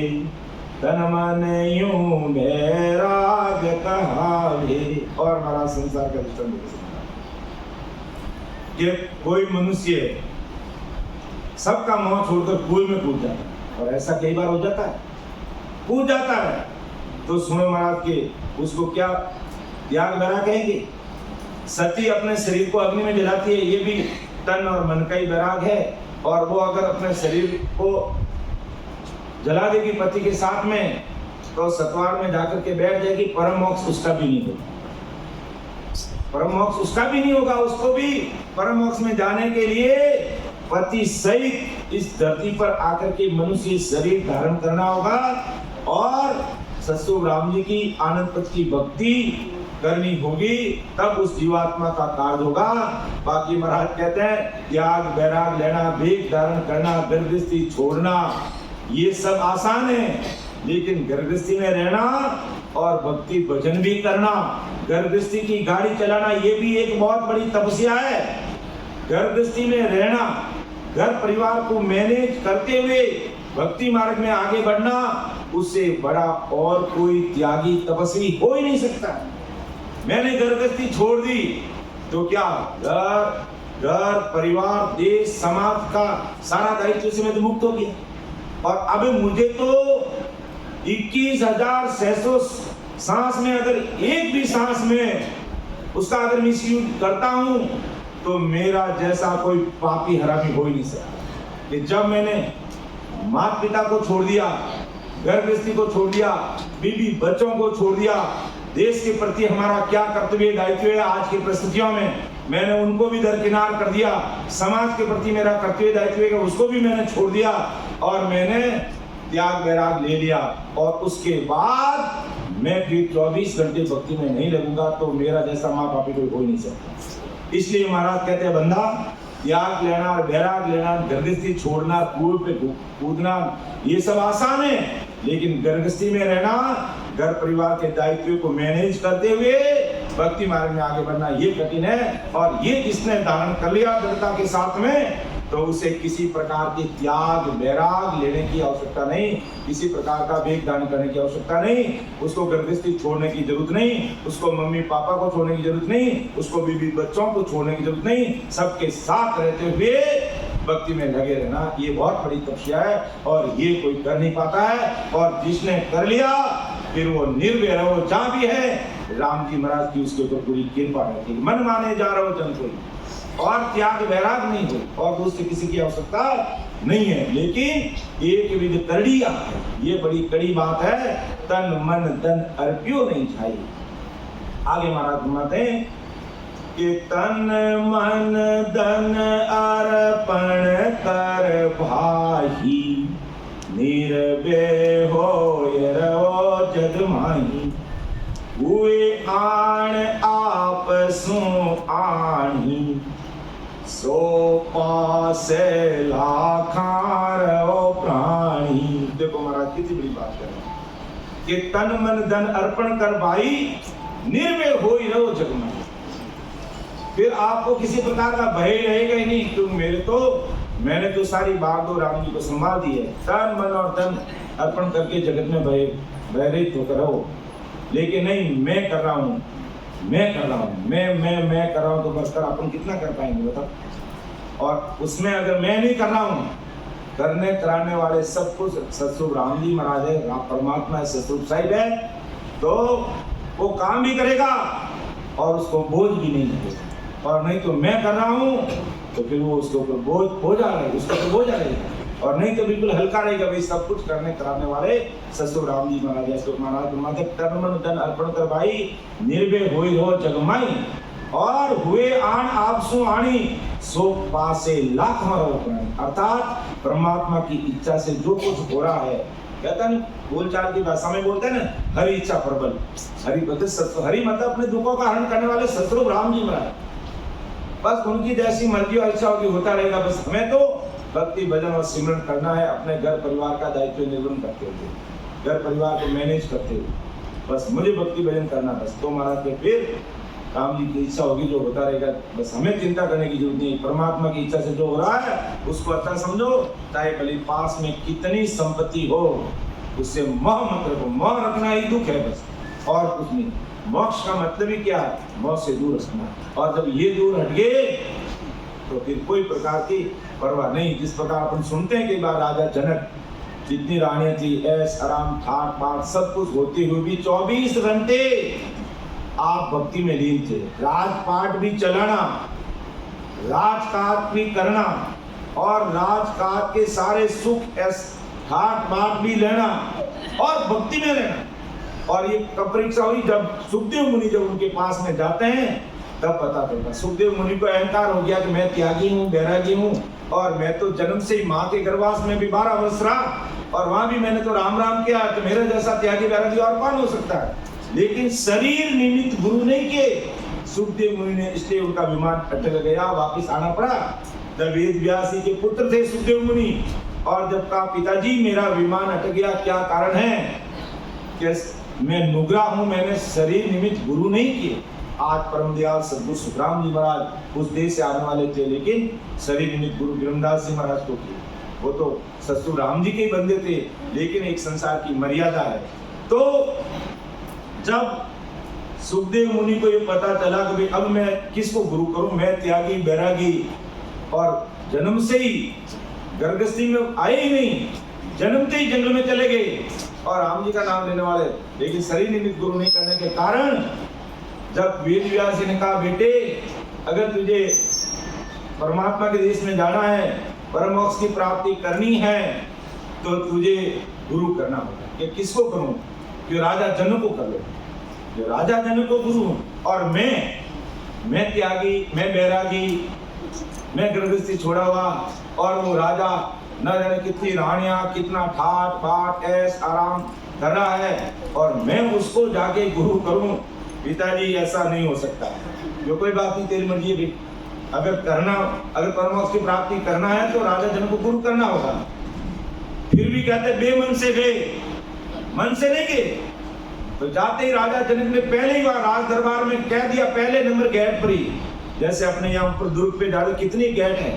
तन मन यूं बैराग कहावे। और हमारा संसार का दृष्टांत कि कोई मनुष्य सबका मोह छोड़कर कुएं में कूद जाता है, और ऐसा कई बार हो जाता है, कूद जाता है। तो सुनो महाराज के उसको क्या त्याग भरा कहेंगे। सती अपने शरीर को अग्नि में जलाती है, ये भी तन और मन का ही वैराग है। और वो अगर अपने शरीर को जला देगी पति के साथ में तो सतवार में जाकर के बैठ जाएगी, परम मोक्ष उसका भी नहीं होगा। परम मोक्ष उसका भी नहीं होगा। उसको भी परम मोक्ष में जाने के लिए पति सहित इस धरती पर आकर के मनुष्य शरीर धारण करना होगा और सतरूप राम जी की आनंद पथ की भक्ति करनी होगी, तब उस जीवात्मा का कार्य होगा। बाकी महाराज कहते हैं त्याग वैराग लेना, वेग धारण करना, गर्भस्थी छोड़ना, ये सब आसान है। लेकिन गर्भस्थी में रहना और भक्ति भजन भी करना, गर्भस्थी की गाड़ी चलाना, ये भी एक बहुत बड़ी तपस्या है। गर्भस्थी में रहना, घर परिवार को मैनेज करते हुए भक्ति मार्ग में आगे बढ़ना, उससे बड़ा और कोई त्यागी तपस्वी हो ही नहीं सकता। मैंने गर्भस्थी छोड़ दी तो क्या घर परिवार देश समाज का सारा दायित्व से मैं तो मुक्त हो गया। और अब मुझे तो 21,600 सांस में अगर एक भी सांस में उसका अगर मिसयूज करता हूं तो मेरा जैसा कोई पापी हरामी हो ही नहीं सकता। कि जब मैंने माता पिता को छोड़ दिया, घर गृहस्थी को छोड़ दिया, बीवी बच्चों को छोड़ दिया, देश के प्रति हमारा क्या कर्तव्य दायित्व है आज की परिस्थितियों में, मैंने उनको भी दरकिनार कर दिया। समाज के प्रति मेरा कर्तव्य दायित्व है उसको भी मैंने छोड़ दिया और मैंने त्याग वैराग ले लिया। और उसके बाद मैं फिर 24 घंटे भक्ति में नहीं लगूंगा तो मेरा जैसा माँ बाप कोई हो नहीं सकता। इसलिए महाराज कहते हैं बंदा, त्याग लेना, वैराग लेना, गृहस्थी छोड़ना, कुएं पे कूदना, ये सब आसान है, लेकिन गृहस्थी में रहना, घर परिवार के दायित्व को मैनेज करते हुए भक्ति मार्ग में आगे बढ़ना, ये कठिन है। और ये जिसने धारण कर लिया दृढ़ता के साथ में, तो उसे किसी प्रकार के त्याग वैराग लेने की आवश्यकता नहीं, किसी प्रकार का वेग दान करने की आवश्यकता नहीं, उसको गृहस्थी छोड़ने की जरूरत नहीं, उसको मम्मी पापा को छोड़ने की जरूरत नहीं, उसको बीवी बच्चों को छोड़ने की जरूरत नहीं, सबके साथ रहते हुए भक्ति में लगे रहना, ये बहुत बड़ी तपस्या है और ये कोई कर नहीं पाता है। और जिसने कर लिया फिर वो निर्भय है, वो जहां भी है राम जी महाराज की उसके ऊपर पूरी कृपा रहती है। मन माने जा रहा हो जन कोई, और त्याग वैराग नहीं हो और दूसरे किसी की आवश्यकता नहीं है, लेकिन एक विधि करड़िया, ये बड़ी कड़ी बात है, तन मन धन अर्पियो नहीं चाहिए। आगे महाराज फरमाते हैं कि तन मन धन अर्पण कर भाई, निर्भय होय रहो जग माही, हुए आण आप सु आणी, सो पासे लाखार प्राणी। देखो महाराज कितनी बड़ी बात कर रहे हैं कि तन मन धन अर्पण कर भाई, निर्भय हो ही रहो जग में। फिर आपको किसी प्रकार का भय रहेगा ही नहीं, क्योंकि मैंने तो सारी बात तो राम जी को संभाल दी है। तन मन और धन अर्पण करके जगत में भयरहित होकर रहो, लेकिन नहीं मैं कर रहा हूँ, मैं कर रहा हूँ, मैं कर रहा हूँ, तो बस कर अपन कितना कर पाएंगे बताओ। और उसमें अगर मैं नहीं कर रहा हूँ, करने कराने वाले सब कुछ सतस्वरूप राम जी महाराज है, राम परमात्मा है, सतस्वरूप साहिब है, तो वो काम भी करेगा और उसको बोझ भी नहीं लगेगा। और नहीं तो मैं कर रहा हूँ तो फिर वो उसके ऊपर बोझ आ रहा है, उसके ऊपर बोझ आ रहेगा, और नहीं तो बिल्कुल हल्का रहेगा। भाई सब कुछ करने कराने वाले सतस्वरूप राम जी महाराज है। महाराज माते तन मन धन अर्पण कर भाई, निर्भय होई रहो जगमाई, और हुए आण आप सु आणी, सो पासे लाख मरो प्राणी। अर्थात परमात्मा की इच्छा से जो कुछ हो रहा है, कहता नहीं बोलचाल की भाषा में बोलते हैं ना, हरि इच्छा प्रबल। हरि मतलब अपने दुखों का हरण करने वाले सतस्वरूप राम जी महाराज, बस उनकी जैसी मर्जी और इच्छा होगी होता रहेगा। बस हमें तो भक्ति भजन और सिमरन करना है, अपने घर परिवार का दायित्व निर्वहन करते हुए, घर परिवार को मैनेज करते हुए, बस मुझे भक्ति भजन करना। बस तो महाराज के फिर राम जी की इच्छा होगी जो होता रहेगा, बस हमें चिंता करने की जरूरत नहीं। परमात्मा की इच्छा से जो हो रहा है उसको अच्छा समझो, चाहे भले पास में कितनी संपत्ति हो, उससे मोह मत रखो। मोह रखना ही दुख है बस, और कुछ नहीं। मोक्ष का मतलब ही क्या है? मोह से दूर रखना, और जब ये दूर हट गए तो फिर कोई प्रकार की परवाह नहीं। जिस प्रकार अपन सुनते हैं कई बार राजा जनक, जितनी रानियां थी, ऐश आराम ठाट बाट सब कुछ होते हुए भी 24 घंटे आप भक्ति में लीन थे। राजपाट भी चलाना, राजकाज भी करना, और राजकाज के सारे सुख ठाट बाट भी लेना, और भक्ति में रहना। और ये कब परीक्षा हुई? जब सुखदेव मुनि जब उनके पास में जाते हैं तब पता चलता। सुखदेव मुनि को अहंकार हो गया कि मैं त्यागी हूँ, बैरागी हूँ, और मैं तो जन्म से ही माँ के गर्भवास में भी 12 वर्ष रहा, और वहां भी मैंने तो राम राम किया, तो मेरे जैसा त्यागी बैरागी और कौन हो सकता है? लेकिन शरीर निमित्त गुरु नहीं किए सुखदेव मुनि ने, इसलिए उनका विमान अटक गया, वापिस आना पड़ा। जब वेद व्यास के पुत्र थे सुखदेव मुनि, और जब कहा पिताजी मेरा विमान अटक गया, क्या कारण है? कि मैं नुग्रा हूं, मैंने शरीर निमित्त गुरु नहीं किए। आज परम दयाल सद्गुरु सुखराम जी महाराज उस देश से आने वाले थे, लेकिन शरीर निमित्त गुरु गिरमदास जी महाराज को किए। वो तो सतस्वरूप राम जी के ही बंदे थे, लेकिन एक संसार की मर्यादा है। तो जब सुखदेव मुनि को ये पता चला कि अब मैं किसको गुरु करूं, मैं त्यागी बैरागी और जन्म से ही गर्भस्थी में आए ही नहीं, जन्मते ही जंगल में चले गए और राम जी का नाम लेने वाले, लेकिन शरीर निमित्त गुरु नहीं करने के कारण जब वेद व्यास जी ने कहा बेटे अगर तुझे परमात्मा के देश में जाना है परम मोक्ष की प्राप्ति करनी है तो तुझे गुरु करना होगा। कि किसको करूं? कि राजा जनक को कर लो, जो राजा जनक को गुरु हूं। और मैं त्यागी, मैं बैरागी, मैं गृहस्थी छोड़ा हुआ, और वो राजा न जाने कितनी रानियां, कितना ठाट बाट ऐश आराम कर रहा है, और मैं उसको जाके गुरु करूं। पिताजी ऐसा नहीं हो सकता। जो कोई बात नहीं, तेरी मर्जी भी। अगर परम मोक्ष की प्राप्ति करना है तो राजा जनक को गुरु करना होगा। फिर भी कहते बेमन से गए, मन से नहीं गए। तो जाते ही राजा जनक ने पहले ही वहां राज दरबार में कह दिया, पहले नंबर गेट पर ही, जैसे अपने यहाँ ऊपर दुर्ग पे डाले कितनी गेट है,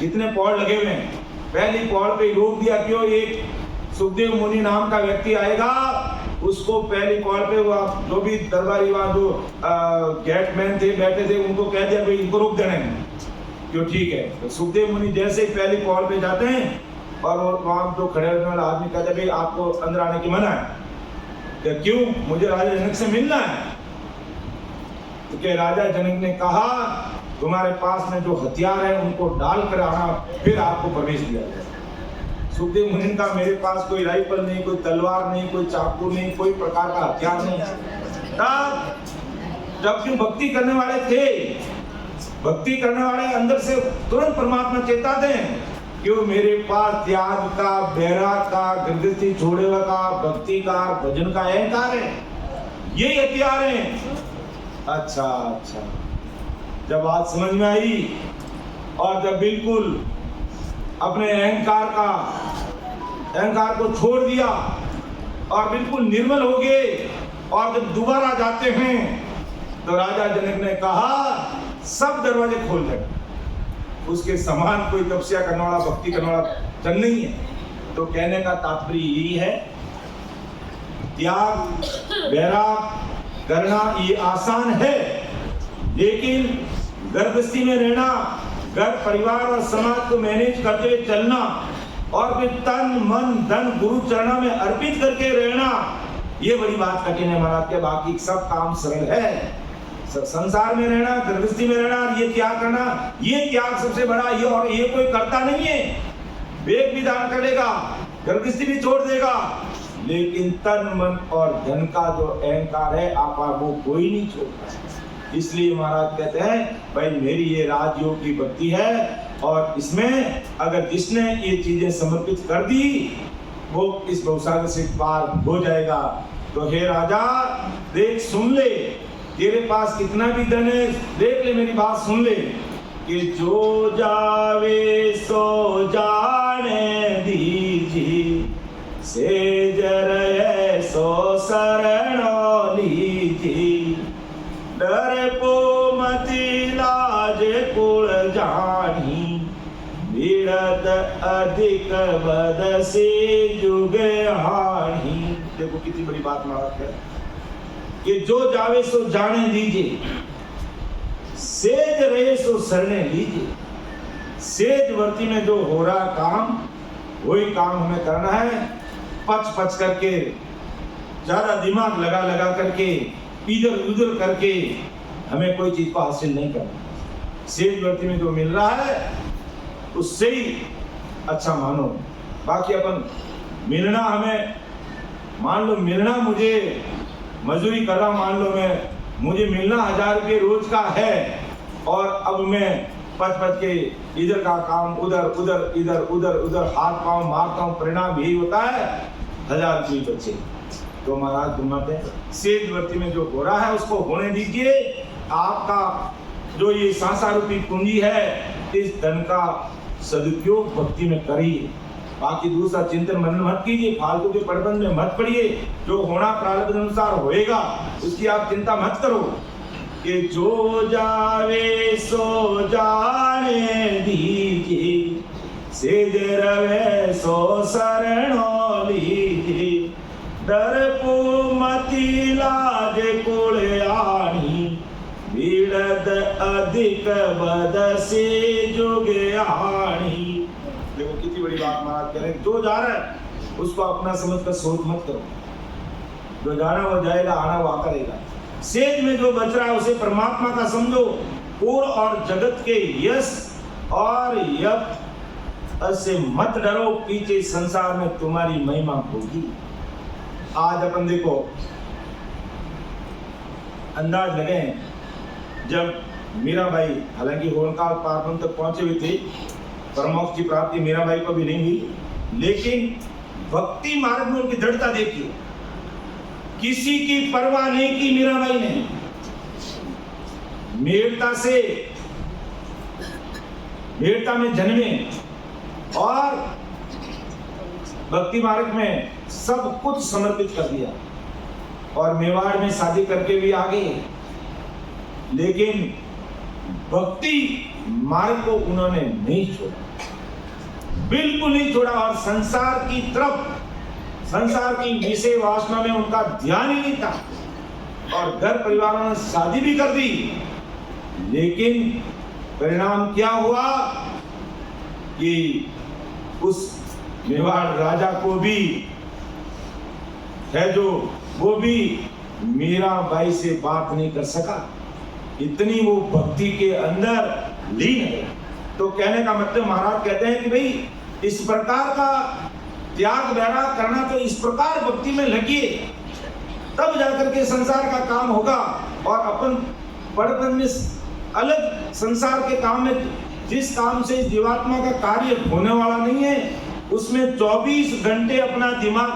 कितने पौड़ लगे हुए हैं, पहली पौड़ पे रोक दिया। क्यों? एक सुखदेव मुनि नाम का व्यक्ति आएगा, उसको पहली पौड़ पे हुआ जो भी दरबारी वहां जो गेटमैन थे बैठे थे, उनको कह दिया भाई इनको रोक देना है। क्यों? ठीक है। तो सुखदेव मुनि जैसे ही पहली पौड़ पे जाते हैं, और वहां जो खड़े होने वाला आदमी कहता है भाई आपको अंदर आने की मना है। क्यों? मुझे राजा जनक से मिलना है। तो क्या राजा जनक ने कहा तुम्हारे पास में जो हथियार है उनको डाल कर आना, फिर आपको प्रवेश दिया जाए। सुखदेव मुनि का मेरे पास कोई राइफल नहीं, कोई तलवार नहीं, कोई चाकू नहीं, कोई प्रकार का हथियार नहीं। जब क्यों भक्ति करने वाले थे, भक्ति करने वाले अंदर से तुरंत परमात्मा चेताते हैं। क्यों? मेरे पास त्याग का, बैराग का, गृहस्थी छोड़े का, भक्ति का, भजन का अहंकार है, ये हथियार है। अच्छा, जब बात समझ में आई और जब बिल्कुल अपने अहंकार को छोड़ दिया और बिल्कुल निर्मल हो गए, और जब दोबारा जाते हैं तो राजा जनक ने कहा सब दरवाजे खोल दें। उसके समान कोई तपस्या करने वाला, भक्ति करने वाला जन नहीं है। तो कहने का तात्पर्य यही है, त्याग वैराग करना ये आसान है, लेकिन गृहस्थी में रहना, घर परिवार और समाज को मैनेज करते हुए चलना, और फिर तन मन धन गुरु चरणों में अर्पित करके रहना, ये बड़ी बात कठिन है महाराज के। बाकी सब काम सरल है। संसार में रहना, गृहस्थी में रहना, ये त्याग करना, ये त्याग सबसे बड़ा। ये और ये कोई करता नहीं है। वेद भी दान कर लेगा, गृहस्थी भी छोड़ देगा, लेकिन तन मन और धन का जो अहंकार है आपा वो कोई नहीं छोड़ता। इसलिए महाराज कहते हैं भाई मेरी ये राजयोग की भक्ति है, और इसमें अगर जिसने ये चीजें समर्पित कर दी वो इस भवसागर से पार हो जाएगा। तो हे राजा देख, सुन ले, तेरे पास कितना भी धन है, देख ले, मेरी बात सुन ले, कि जो जावे सो जाने दीजिए, सेजर सो शरण लीजिए, डर पो मति लाज कुल जानी, बिरद अधिक बद से जुग हानि। देखो कितनी बड़ी बात महाराज है कि जो जावे सो जाने दीजिए, सेज रहे सो शरणे लीजिए। सेज वर्ती में जो हो रहा काम वही काम हमें करना है। पच करके, ज्यादा दिमाग लगा करके, इधर उधर करके हमें कोई चीज को हासिल नहीं करना। सेज वर्ती में जो मिल रहा है उससे ही अच्छा मानो। बाकी अपन मिलना, हमें मान लो मिलना, मुझे मजदूरी कर रहा, मान लो मुझे मिलना 1000 रुपये रोज का है, और अब मैं पच के इधर का काम उधर हाथ पांव मारता हूँ, परिणाम यही होता है 1000 रुपये बचे। तो महाराज घुमाते सेज वर्ती में जो हो रहा है उसको होने दीजिए। आपका जो ये सांसार रूपी पूंजी है, इस धन का सदुपयोग भक्ति में करिए। बाकी दूसरा चिंतन मनन मत कीजिए, फालतू के प्रबंध में मत पड़िए। जो होना प्रारब्ध अनुसार होएगा, उसकी आप चिंता मत करो। कि जो जावे सो जाने दीजिए, सेज रवे सो शरण लीजिए, डर पो मति लाज कुल आनी, बिरद अधिक बद से जुग हानि। देखो कितनी बड़ी बात महाराज कह रहे हैं। जो जा रहा है उसको अपना समझकर सोच मत करो, जो जाना वो जाएगा, आना वो आता रहेगा। सेज में जो बच रहा है उसे परमात्मा का समझो। पूर्ण और जगत के यश और यप ऐसे मत डरो, पीछे संसार में तुम्हारी महिमा होगी। आज अपन देखो, अंदाज लगे जब मीराबाई, हालांकि होनकाल पार्वन तक पहुंचे हुए थे, परमोक्ष की प्राप्ति मीराबाई को भी नहीं हुई, लेकिन भक्ति मार्ग में उनकी दृढ़ता देखिए। किसी की परवाह नहीं की मीराबाई ने, मेड़ता में जन्मे और भक्ति मार्ग में सब कुछ समर्पित कर दिया और मेवाड़ में शादी करके भी आ गए, लेकिन भक्ति मार्ग को उन्होंने नहीं छोड़ा, बिल्कुल नहीं छोड़ा। और संसार की तरफ, संसार की विषय वासना में उनका ध्यान ही नहीं था और घर परिवार ने शादी भी कर दी, लेकिन परिणाम क्या हुआ कि उस मेवाड़ राजा को भी है जो, वो भी मीराबाई से बात नहीं कर सका, इतनी वो भक्ति के अंदर लीन है। तो कहने का मतलब महाराज कहते हैं कि भाई इस प्रकार का त्याग वैराग करना, तो इस प्रकार भक्ति में लगिए, तब जाकर के संसार का काम होगा। और अपन पढ़पन में अलग संसार के काम में, जिस काम से जीवात्मा का कार्य होने वाला नहीं है, उसमें 24 घंटे अपना दिमाग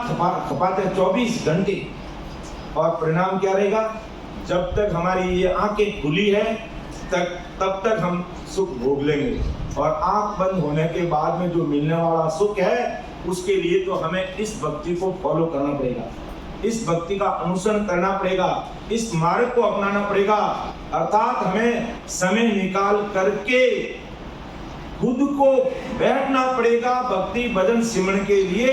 खपाते हैं, 24 घंटे। और परिणाम क्या रहेगा? जब तक हमारी ये आंखें खुली है तब तक हम सुख भोग लेंगे, और आंख बंद होने के बाद में जो मिलने वाला सुख है, उसके लिए तो हमें इस भक्ति को फॉलो करना पड़ेगा, इस भक्ति का अनुसरण करना पड़ेगा, इस मार्ग को अपनाना पड़ेगा। अर्थात हमें समय निकाल करके खुद को बैठना पड़ेगा भक्ति भजन सिमरन के लिए।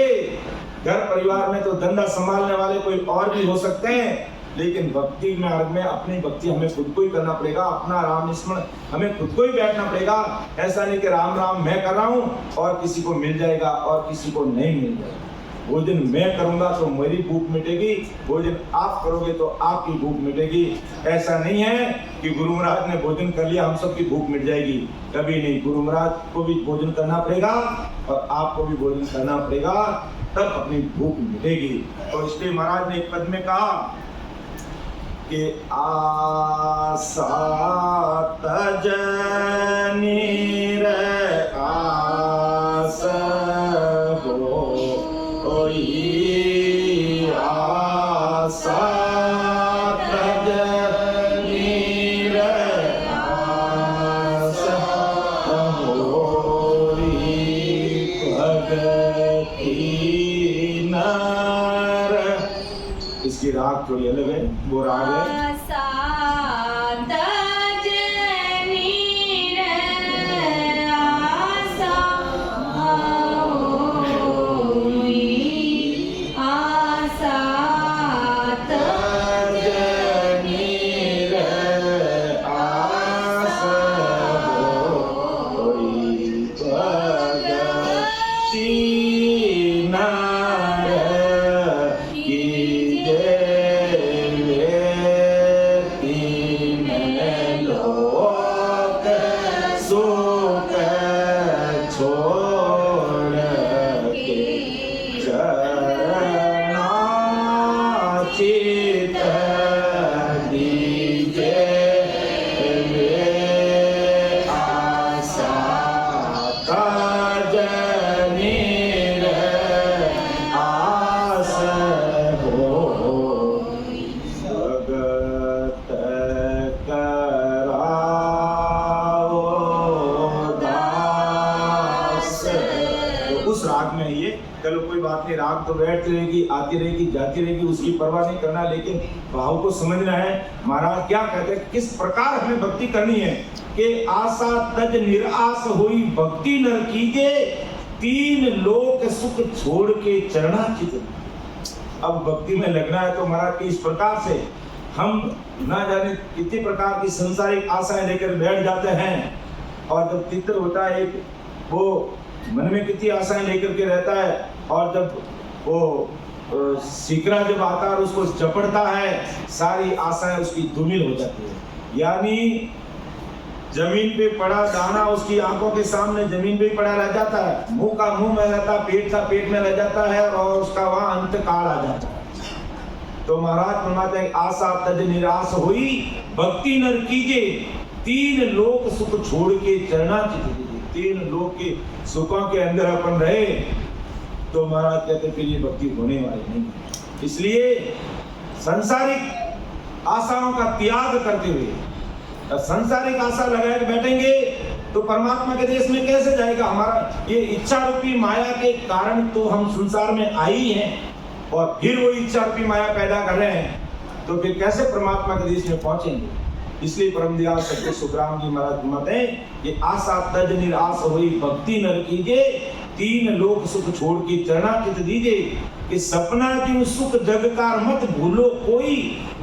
घर परिवार में तो धंधा संभालने वाले कोई और भी हो सकते हैं, लेकिन भक्ति मार्ग में अपनी भक्ति हमें खुद को ही करना पड़ेगा, अपना राम स्मरण हमें खुद को ही बैठना पड़ेगा। ऐसा नहीं कि राम राम मैं कर रहा हूँ और किसी को मिल जाएगा और किसी को नहीं मिल जाएगा। भोजन मैं करूंगा तो मेरी भूख मिटेगी, भोजन आप करोगे तो आपकी भूख मिटेगी। ऐसा नहीं है कि गुरु महाराज ने भोजन कर लिया हम सबकी भूख मिट जाएगी, कभी नहीं। गुरु महाराज को भी भोजन करना पड़ेगा और आपको भी भोजन करना पड़ेगा, तब अपनी भूख मिटेगी। और इसलिए महाराज ने एक पद में कहा कि आशा तजनी रे आस होई, आशा तजनी रे आस होई, भगति नर। इसकी राग थोड़ी अलग है, वो राग है राग तो बैठती रहेगी, आती रहेगी, जाती रहेगी, उसकी परवाह नहीं करना, लेकिन भाव को समझना है। महाराज क्या कहते हैं, किस प्रकार हमें भक्ति करनी है कि आशा तज निराश हुई भक्ति नर कीजे, तीन लोक सुख छोड़ के चरणाचित। अब भक्ति में लगना है तो महाराज की इस प्रकार से हम ना जाने कितनी प्रकार की संसारिक आशाएं लेकर बैठ जाते हैं, और जब चित्र होता है एक, वो मन में कितनी आशाएं लेकर के रहता है, और जब वो शिकरा जब आता है और उसको चपड़ता है, सारी आशाएं उसकी धूमिल हो जाती है। यानी जमीन पे पड़ा दाना उसकी आंखों के सामने जमीन पे ही पड़ा रह जाता है, मुंह का मुंह में रहता, पेट का पेट में रह जाता है और उसका वहां अंत काल आ जाता है। तो महाराज फरमाते हैं आशा तज निराश हुई भक्ति नर कीजे, तीन लोक सुख छोड़ के चरना चित दीजिए। तीन लोक के सुखों के अंदर अपन रहे तो महाराज कहते फिर ये भक्ति होने वाली नहीं। इसलिए संसारिक आशाओं का त्याग करते हुए, संसारिक आशा लगाए बैठेंगे तो परमात्मा के देश में कैसे जाएगा? हमारा ये इच्छा रूपी माया के कारण तो हम संसार में आई हैं और फिर वो इच्छा रूपी माया पैदा कर रहे हैं, तो फिर कैसे परमात्मा के देश में पहुंचेंगे? इसलिए परम दयाल सत्य सुखराम जी महाराज फरमाते हैं कि आशा तज निराश हुई भक्ति नर कीजे, तीन लोक सुख छोड़ के चरना चित दीजे, कि सपना क्यों सुख जगकार मत भूलो कोई,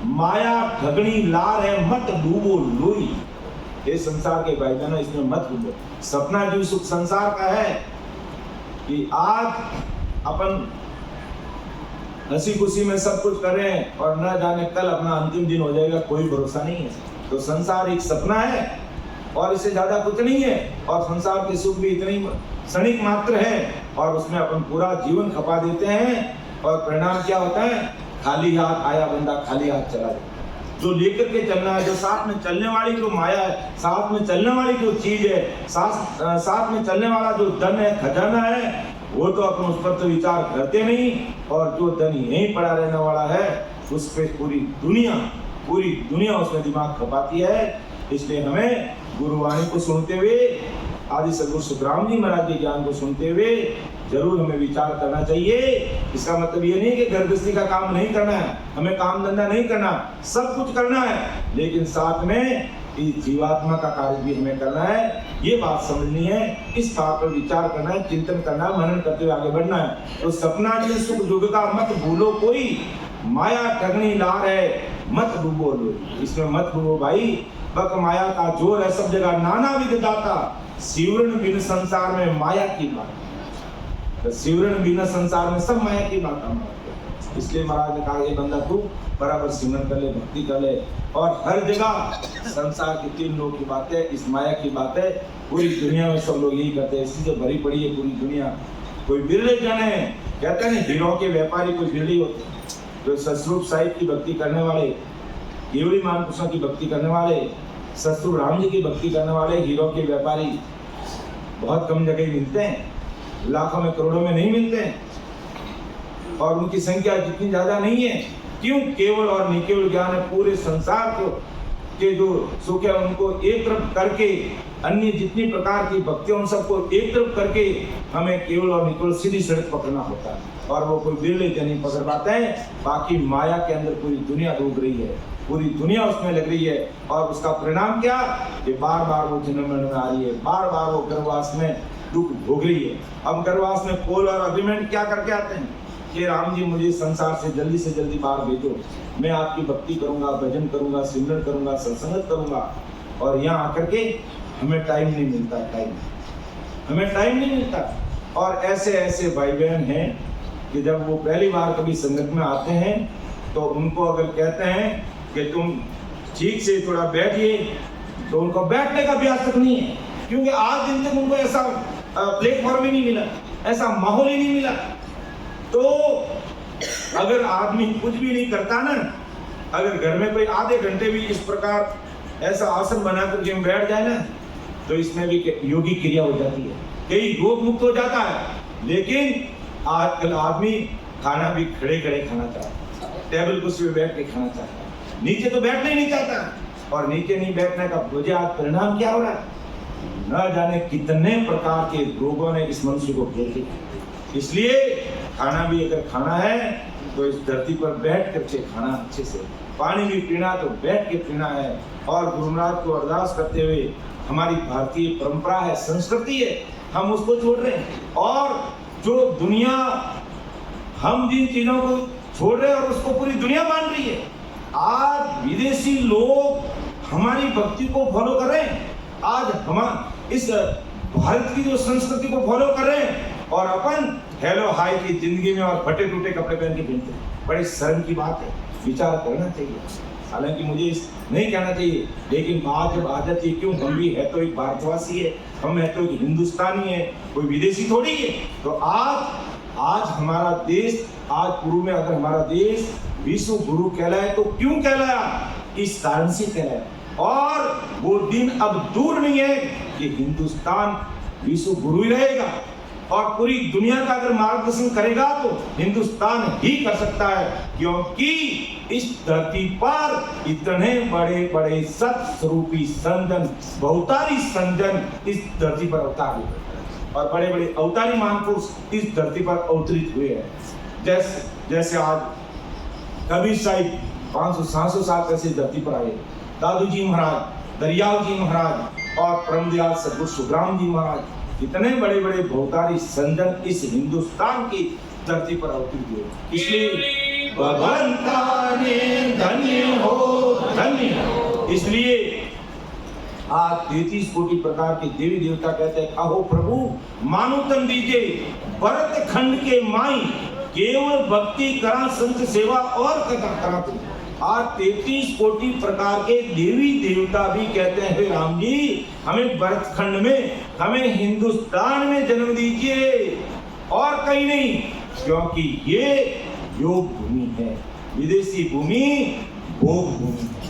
माया ठगनी लार है मत डूबो लोई। ये संसार के भाई बहनों इसमें मत डूबो। सपना जो सुख संसार का है कि आज अपन हंसी खुशी में सब कुछ करें और न जाने कल अपना अंतिम दिन हो जाएगा, कोई भरोसा नहीं है। तो संसार एक सपना है और इससे ज्यादा कुछ नहीं है, और संसार के सुख भी इतने ही क्षणिक मात्र है और उसमें अपन पूरा जीवन खपा देते हैं और परिणाम क्या होता है? खाली हाथ आया बंदा खाली हाथ चला जाता। जो लेकर के चलना है, जो साथ में चलने वाली जो माया है, साथ में चलने वाली जो चीज है, साथ में चलने वाला जो धन है, खजाना है, वो तो अपन उस पर तो विचार करते नहीं, और जो धन यहीं पड़ा रहने वाला है उस पर पूरी दुनिया उसमें दिमाग खपाती है। इसलिए हमें गुरुवाणी को सुनते हुए, आदि सदगुरु सुखराम जी महाराज के ज्ञान को सुनते हुए जरूर हमें विचार करना चाहिए। इसका मतलब ये नहीं कि घर गृहस्थी का काम नहीं करना है, हमें काम धंधा नहीं करना, सब कुछ करना है, लेकिन साथ में इस जीवात्मा का कार्य भी हमें करना है। ये बात समझनी है, इस बात पर विचार करना है, चिंतन करना है, मनन करते हुए आगे बढ़ना है। तो सपना जो सुख जुग का मत भूलो कोई, माया ठगनी लार है मत डूबो लोई। इसमें मत डूबो भाई, बक माया का जोर है सब जगह नाना विध दाता, सिवरण बिन संसार में माया की बात। तो सिवरण बिना संसार में सब माया की बात है। इसलिए महाराज ने कहा ये बंदा तू बराबर सिमरन कर ले, भक्ति कर ले, और हर जगह संसार की तीन लोग की बात है, इस माया की बात है, पूरी दुनिया में सब लोग यही करते हैं, इसी से भरी पड़ी है पूरी दुनिया। कोई बिरले जन है, कहते हैं हीरों के व्यापारी कोई बिरली होते हैं, जो सतरूप साहिब की भक्ति करने वाले, केवली महापुरुषों की भक्ति करने वाले, सतरूप राम जी की भक्ति करने वाले हीरो के व्यापारी बहुत कम जगह मिलते हैं, लाखों में करोड़ों में नहीं मिलते हैं, और उनकी संख्या जितनी ज्यादा नहीं है। क्यों? केवल और निकेवल ज्ञान है, पूरे संसार को के जो सुख है उनको एक तरफ करके, अन्य जितनी प्रकार की भक्तियां उन सबको एक तरफ करके हमें केवल और निकेवल सीधी सड़क पकड़ना होता है, और वो कोई बिरले नहीं पकड़ पाते हैं। बाकी माया के अंदर पूरी दुनिया डूब रही है, पूरी दुनिया उसमें लग रही है, और उसका परिणाम क्या कि बार बार वो जन्म में आ रही है, बार बार वो गर्भवास में दुख भोग रही है। अब गर्भवास में पोल और अग्रीमेंट क्या करके आते हैं कि राम जी मुझे संसार से जल्दी बाहर भेजो, मैं आपकी भक्ति करूंगा, भजन करूंगा, सिमरन करूंगा, सत्संग करूंगा, और यहाँ आकर के हमें टाइम नहीं मिलता, हमें टाइम नहीं मिलता। और ऐसे ऐसे भाई बहन हैं कि जब वो पहली बार कभी संगत में आते हैं तो उनको अगर कहते हैं कि तुम ठीक से थोड़ा बैठिए, तो उनको बैठने का अभ्यास तक नहीं है, क्योंकि आज दिन तक उनको ऐसा प्लेटफॉर्म ही नहीं मिला, ऐसा माहौल ही नहीं मिला। तो अगर आदमी कुछ भी नहीं करता ना, अगर घर में कोई आधे घंटे भी इस प्रकार ऐसा आसन बना करके बैठ जाए ना, तो इसमें भी योगी क्रिया हो जाती है, कई रोग मुक्त हो जाता है। लेकिन आजकल आदमी खाना भी खड़े खाना चाहता है, टेबल कुर्सी पे बैठ के खाना चाहता है, नीचे तो बैठना ही नहीं चाहता। और नीचे नहीं बैठने का वजह आज परिणाम क्या हो रहा है? न जाने कितने प्रकार के रोगों ने इस मनुष्य को घेर लिया। इसलिए खाना भी अगर खाना है तो इस धरती पर बैठ कर खाना, अच्छे से पानी भी पीना तो बैठ के पीना है। और गुरु महाराज को अरदास करते हुए, हमारी भारतीय परंपरा है, संस्कृति है, हम उसको छोड़ रहे हैं, और जो दुनिया हम जिन चीजों को छोड़ रहे हैं और उसको पूरी दुनिया मान रही है। आज विदेशी लोग हमारी भक्ति को फॉलो कर रहे हैं, आज हम इस भारत की जो संस्कृति को फॉलो कर रहे हैं, और अपन हेलो हाय की जिंदगी में और फटे टूटे कपड़े पहन के घूमते हैं। बड़ी शर्म की बात है, विचार करना चाहिए। हालांकि मुझे नहीं कहना चाहिए, लेकिन बात जब आ जाती है, क्यों हम भी है तो एक भारतवासी है, हम है तो एक हिंदुस्तानी है, कोई विदेशी थोड़ी है। तो आज हमारा देश, आज पूर्व में अगर हमारा देश विश्व गुरु कहलाए तो क्यों कहलाया? इस कारण से कहलाया। और वो दिन अब दूर नहीं है कि हिंदुस्तान विश्व गुरु ही रहेगा, और पूरी दुनिया का अगर मार्गदर्शन करेगा तो हिंदुस्तान ही कर सकता है, क्योंकि इस धरती पर इतने बड़े बड़े सत स्वरूपी संजन, बहुतारी संजन इस धरती पर अवतार हुए और बड़े बड़े अवतारी महापुरुष इस धरती पर अवतरित हुए हैं। जैसे आज कबीर साहिब 500-700 साल कैसे धरती पर आए, दादू जी महाराज, दरियाव जी महाराज और परमदयाल सद्गुरु सुखराम जी महाराज, इतने बड़े बड़े बहुतारी संजन इस हिंदुस्तान की धरती पर अवतरित हुए। इसलिए भगवंता ने धन्य हो, धन्य हो। इसलिए आज 33 कोटि प्रकार के देवी देवता कहते हैं, अहो प्रभु मानो तन दीजिए, भरत खंड के माई केवल भक्ति करा संत सेवा और करा तुम। आज 33 कोटि प्रकार के देवी देवता भी कहते हैं, हे राम जी हमें भरत खंड में, हमें हिंदुस्तान में जन्म दीजिए और कहीं नहीं, क्योंकि ये योग भूमि है, विदेशी भूमि भोग भूमि है।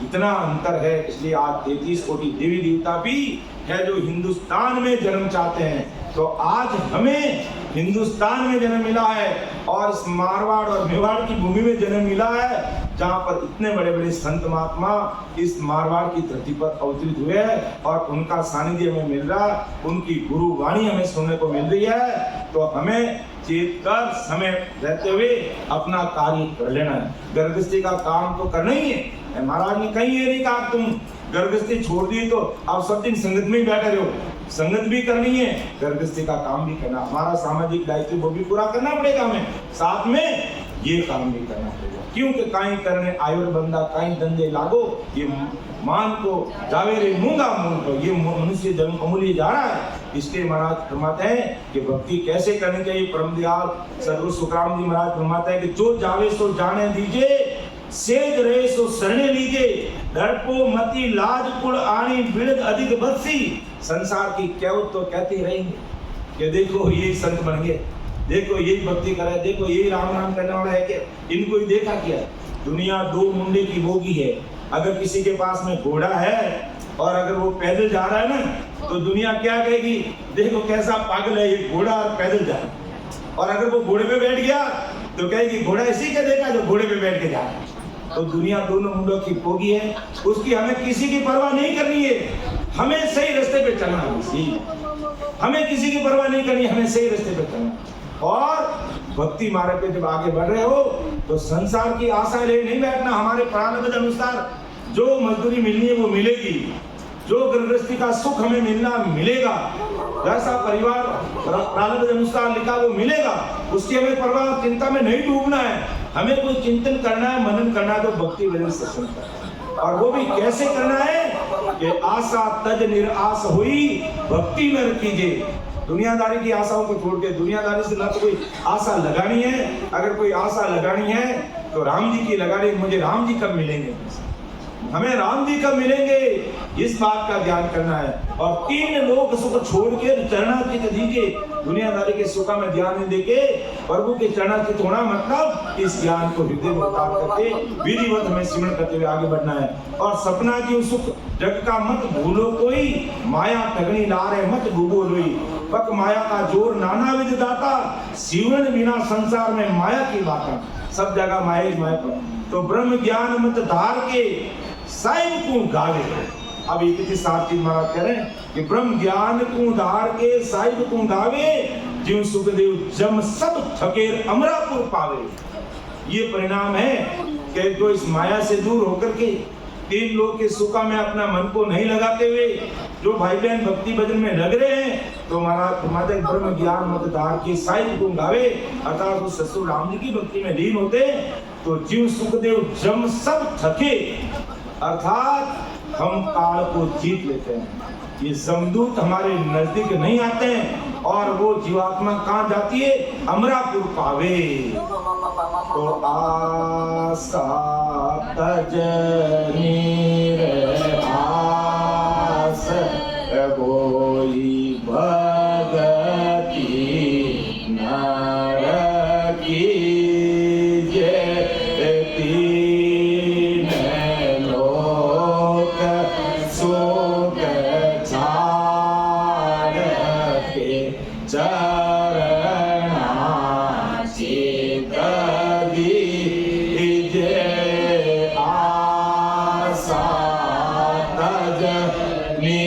इतना अंतर है। इसलिए आज 33 कोटि देवी देवता भी है जो हिंदुस्तान में जन्म चाहते हैं। तो आज हमें हिंदुस्तान में जन्म मिला है और इस मारवाड़ और मेवाड़ की भूमि में जन्म मिला है, जहाँ पर इतने बड़े बड़े संत महात्मा इस मारवाड़ की धरती पर अवतरित हुए हैं और उनका सानिध्य हमें मिल रहा, उनकी गुरु वाणी हमें सुनने को मिल रही है। तो हमें चेत कर समय रहते हुए अपना कार्य कर लेना है। गर्भस्थी का काम तो करना ही है। महाराज ने कहीं ये नहीं कहा तुम गर्भस्थी छोड़ दी तो आप सब दिन संगत में ही बैठे रहो, संगत भी करनी है, गर्भस्थी का काम भी करना, हमारा सामाजिक दायित्व वो भी पूरा करना पड़ेगा, हमें साथ में ये काम भी करना पड़ेगा। क्योंकि काई करने आयुर बंदा काई धंधे लागो, ये मान को जावे रे मूंगा मूल को, ये मनुष्य जन्म अमूल्य जा रहा है। इसके महाराज फरमाते हैं कि भक्ति कैसे करनी चाहिए। परमदयाल सद्गुरु सुखराम जी महाराज फरमाते हैं कि जो जावे सो जाने दीजिए, सेज रहे सो शरणे लीजिए, डरपो मति लाज कुल आनी बिरद अधिक बदसी। संसार की केवट तो कहते रहेंगे कि देखो ये संत बन गए, देखो यही भक्ति करे, देखो यही राम नाम करने वाला है, कि इनको ही देखा क्या। दुनिया दो मुंडे की बोगी है। अगर किसी के पास में घोड़ा है और अगर वो पैदल जा रहा है ना, तो दुनिया क्या कहेगी, देखो कैसा पागल है ये घोड़ा और पैदल जा रहा है। और अगर वो घोड़े पे बैठ गया तो कहेगी घोड़ा इसी का देखा जो घोड़े पे बैठ के जा रहा है। तो दुनिया दोनों मुंडों की पोगी है, उसकी हमें किसी की परवाह नहीं करनी है, हमें सही रास्ते पे चलना है। हमें किसी की परवाह नहीं करनी, हमें सही रास्ते पे चलना। और भक्ति मार्ग पे जब आगे बढ़ रहे हो तो संसार की आशा ले नहीं बैठना। हमारे प्रारब्ध अनुसार जो मजदूरी मिलनी है वो मिलेगी, जो गृहस्थी का सुख हमें मिलना मिलेगा, जैसा परिवार प्रारब्ध अनुसार लिखा वो मिलेगा। उसकी हमें परवाह चिंता में नहीं डूबना है। हमें कोई चिंतन करना है, मनन करना है तो भक्ति भजन सत्संग करना है। और वो भी कैसे करना है कि आशा तज निराश हुई भक्ति में कीजिए। दुनियादारी की आशाओं को छोड़ के, दुनियादारी से ना तो कोई आशा लगानी है, अगर कोई आशा लगानी है तो राम जी की लगानी। मुझे राम जी कब मिलेंगे, हमें राम जी कब मिलेंगे, इस बात का ध्यान करना है। और तीन लोक सुख छोड़ के चरणार्चित दीजिए। दुनियादारी के सुख में ध्यान नहीं देके प्रभु के चरणार्चित होना मतलब इस ज्ञान को हृदय में उतार करके विधिवत हमें सिमरण करते हुए आगे बढ़ना है। और सपना की सुख जग का मत भूलो कोई, माया ठगनी लारे मत डूबो लोई। पक माया का जोर नाना विध दाता, सीवन बिना संसार में माया की बाता। सब जगह माया माया पर। तो ब्रह्म ज्ञान मत धार के साइब को गावे। अब ये कितनी साफ चीज महाराज कह रहे हैं कि ब्रह्म ज्ञान को धार के साइब को गावे, जिन सुखदेव जम सब थकेर अमरापुर पावे। ये परिणाम है कि जो इस माया से दूर होकर के तीन लोग के सुखा में अपना मन को नहीं लगाते हुए जो भाई बहन भक्ति भजन में लग रहे हैं, तो महाराज ब्रह्म ज्ञान मत धार के साइब को गावे, अर्थात उस ससुर राम जी की भक्ति में लीन होते तो जीव सुखदेव जम सब थके, अर्थात हम काल को जीत लेते हैं। ये जमदूत हमारे नजदीक नहीं आते हैं और वो जीवात्मा कहाँ जाती है, अमरापुर पावे। तो आशा तजनी रे आस होई भगति नर की जे तीन लोक सुख छाड़ के चरणाची दीजे आशा तजनी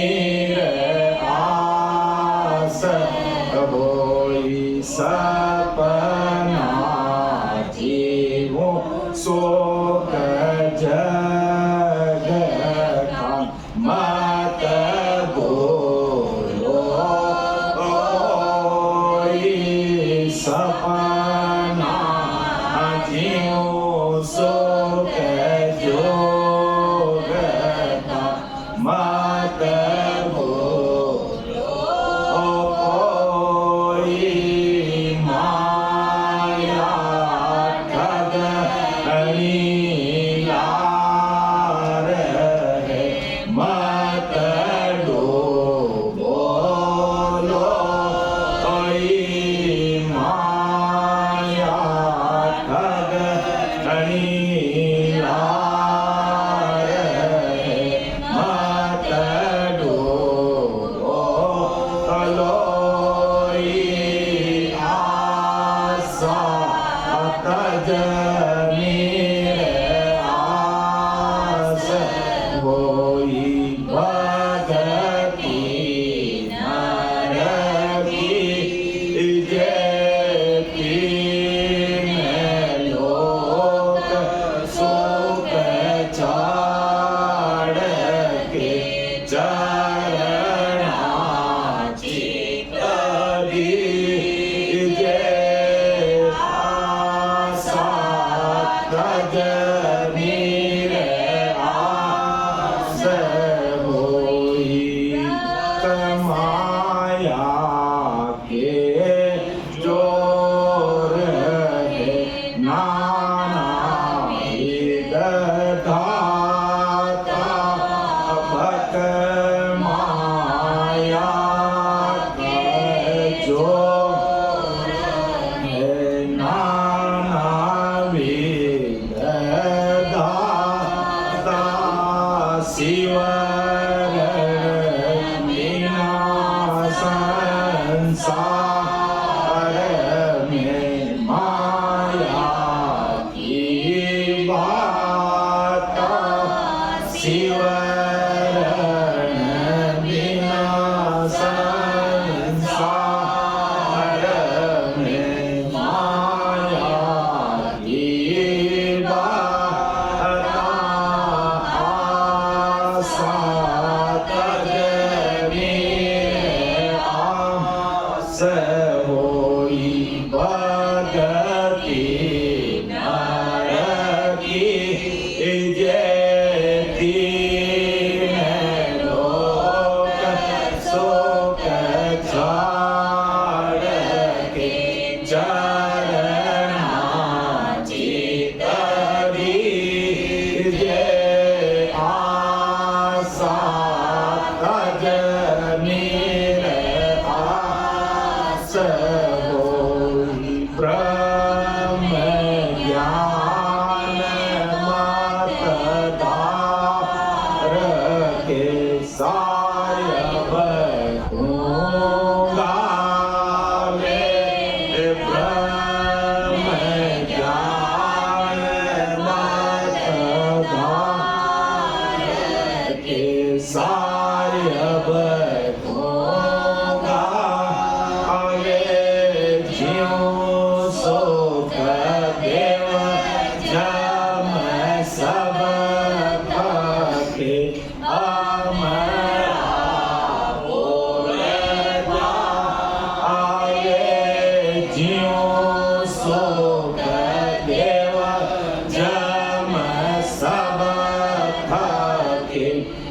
होई सपना जीवो शोक जग का मत बोलो सपना जीवो शोक जोग का मत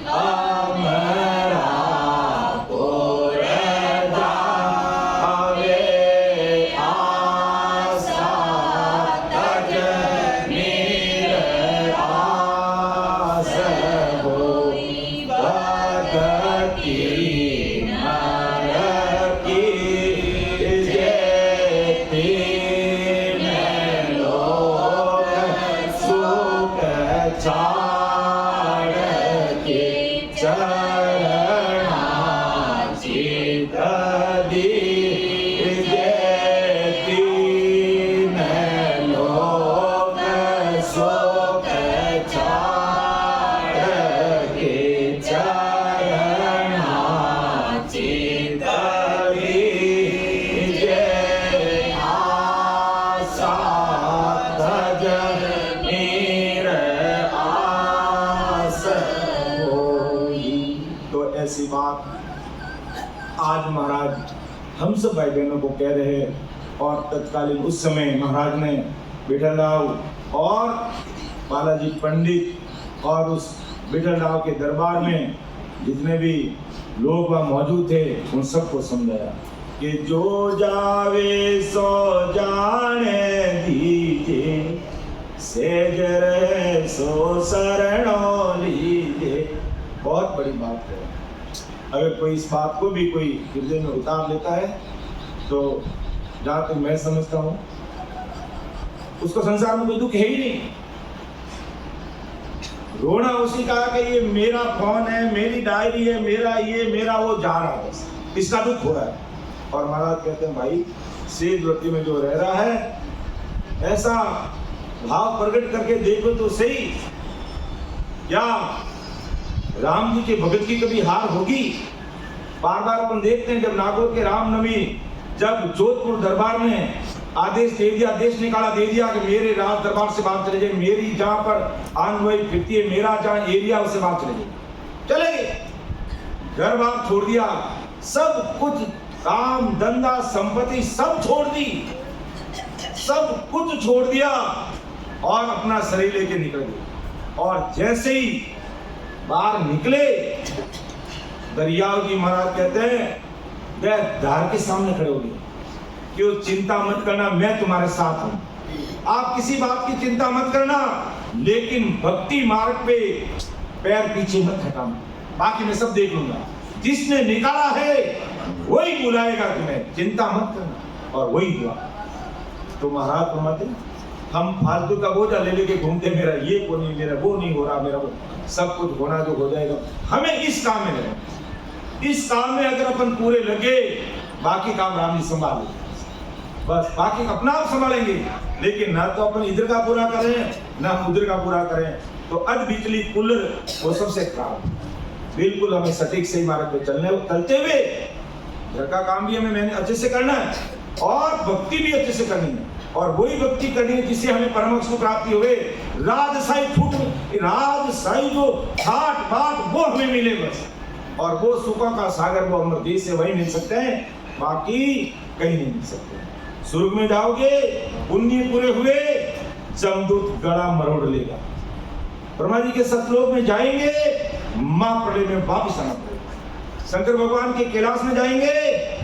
Amen. की नर की जय। तीन लोक सुख छाड़ के चरणाची दीजे। तीन लोक सुख छाड़ के चरणाची दीजे। आशा तज नीर आस होई। तो ऐसी बात आज महाराज हम सब भाई बहनों को कह रहे हैं। और तत्कालीन उस समय महाराज ने विठल राव और बालाजी पंडित और उस विठल राव के दरबार में जितने भी लोग वहाँ मौजूद थे उन सबको समझाया कि जो जावे सो जाने दीजिए, सेज रहे सो शरणों लीजिए। बहुत बड़ी बात है। अगर कोई इस बात को भी कोई हृदय में उतार लेता है तो जहाँ तक मैं समझता हूँ उसको संसार में कोई दुख है ही नहीं। रोना उसी का कि ये मेरा फोन है, मेरी डायरी है, मेरा ये मेरा वो जा रहा है, बस इसका दुख हो रहा है। और महाराज कहते हैं भाई सेज व्रती में जो रह रहा है ऐसा भाव प्रकट करके देखो तो सही, क्या राम जी के भगत की कभी हार होगी? बार बार अपन देखते हैं जब नागौर के रामनवमी जब जोधपुर दरबार में आदेश दे दिया, आदेश निकाला दे दिया कि मेरे राज दरबार से बाहर चले जाए, मेरी जहां पर आनवाई फिरती है, मेरा जहां एरिया उससे बाहर चले जाए, चले गए, घर बार छोड़ दिया, सब कुछ काम धंधा संपत्ति सब छोड़ दी, सब कुछ छोड़ दिया और अपना शरीर लेके निकल गए। और जैसे ही बाहर निकले दरियाव जी महाराज कहते हैं धार के सामने खड़े हो गए कि चिंता मत करना, मैं तुम्हारे साथ हूं, आप किसी बात की चिंता मत करना, लेकिन भक्ति मार्ग पे पैर पीछे मत हटाना, बाकी मैं सब देख लूंगा, जिसने निकाला है वही बुलाएगा तुम्हें, चिंता मत करना। और वही हुआ। तो महाराज फरमाते हम फालतू का बोझा ले लेके घूमते, मेरा ये को नहीं, मेरा वो नहीं हो रहा, मेरा वो, सब कुछ होना जो हो जाएगा। हमें इस काम में लगे, इस काम में अगर अपन पूरे लगे बाकी काम राम जी संभाल लेंगे, बस बाकी अपना आप संभालेंगे। लेकिन ना तो अपन इधर का पूरा करें ना उधर का पूरा करें तो अध बिजली कूलर वो सबसे खराब। बिल्कुल हमें सटीक सही मार्ग पे चलते हुए घर का काम भी हमें मैंने अच्छे से करना है और भक्ति भी अच्छे से करनी है, और वही भक्ति करनी है जिससे हमें परमोक्ष को प्राप्ति हुए। राजशाही जो ठाट बाट वो हमें मिले बस, और वो सुखों का सागर वो अमर देश से वही मिल सकते हैं, बाकी कहीं नहीं मिल सकते। स्वर्ग में जाओगे पुण्य पूरे हुए जमदूत गला मरोड़ लेगा, ब्रह्मा जी के सतलोक में जाएंगे मां प्रलय में वापिस आना पड़ेगा, शंकर भगवान के कैलाश में जाएंगे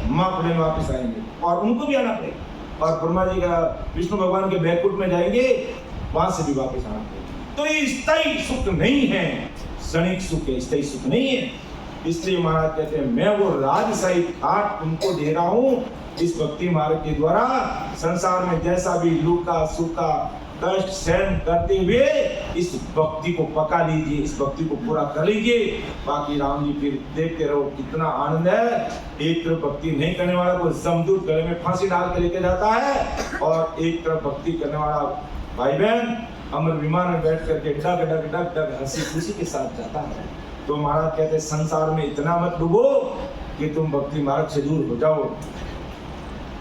मां प्रलय में वापिस आएंगे और उनको भी आना पड़ेगा, और ब्रह्मा जी का विष्णु भगवान के बैकुंठ में जाएंगे वहां से भी वापिस आना पड़ेगा। तो ये स्थायी सुख नहीं है, क्षणिक सुख है, स्थायी सुख नहीं है। इसलिए महाराज कहते हैं मैं वो राजशाही ठाट तुमको दे रहा हूं इस भक्ति मार्ग के द्वारा। संसार में जैसा भी लूका सूखा कष्ट सहन करते हुए इस भक्ति को पका लीजिए, इस भक्ति को पूरा कर लीजिए, बाकी राम जी फिर देखते रहो कितना आनंद है। एक तरफ भक्ति नहीं करने वाला को जमदूत गले में फांसी डाल के लेके जाता है, और एक तरफ भक्ति करने वाला भाई बहन अमर विमान में बैठ करके डग डग डग डग हंसी खुशी के साथ जाता है। तो महाराज कहते हैं संसार में इतना मत डूबो कि तुम भक्ति मार्ग से दूर हो जाओ।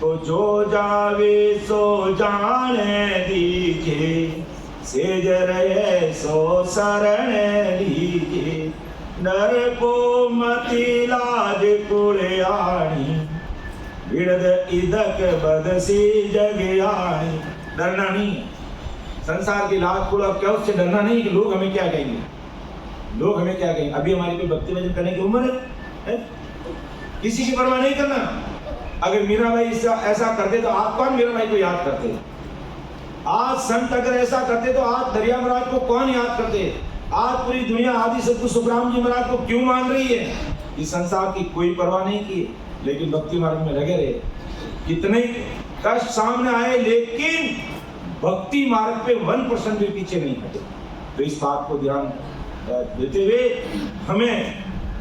तो जो जावे सो जाने दीजिए, सेज रहे सो शरण लीजिए, नर को मति लाज कुड़ियाणी, बिरद इदक बदसी जगयाणी। डरना नहीं है, संसार की लाज को अब क्या उससे डरना नहीं कि लोग हमें क्या कहेंगे, लोग हमें क्या कहेंगे। अभी हमारी कोई भक्ति भजन करने की उम्र है? किसी की परवाह नहीं करना। अगर मीरा भाई ऐसा करते तो आप कौन मीरा भाई को याद करते? आज संत अगर ऐसा करते तो आज दरिया महाराज को कौन याद करते? आज पूरी दुनिया आदि सतगुरु सुखराम जी महाराज को क्यों मान रही है? इस संसार की कोई परवाह नहीं की, लेकिन भक्ति मार्ग में लगे रहे। कितने कष्ट सामने आए, लेकिन भक्ति मार्ग पे 1% भी पीछे नहीं हटे। तो इस बात को ध्यान देते हुए हमें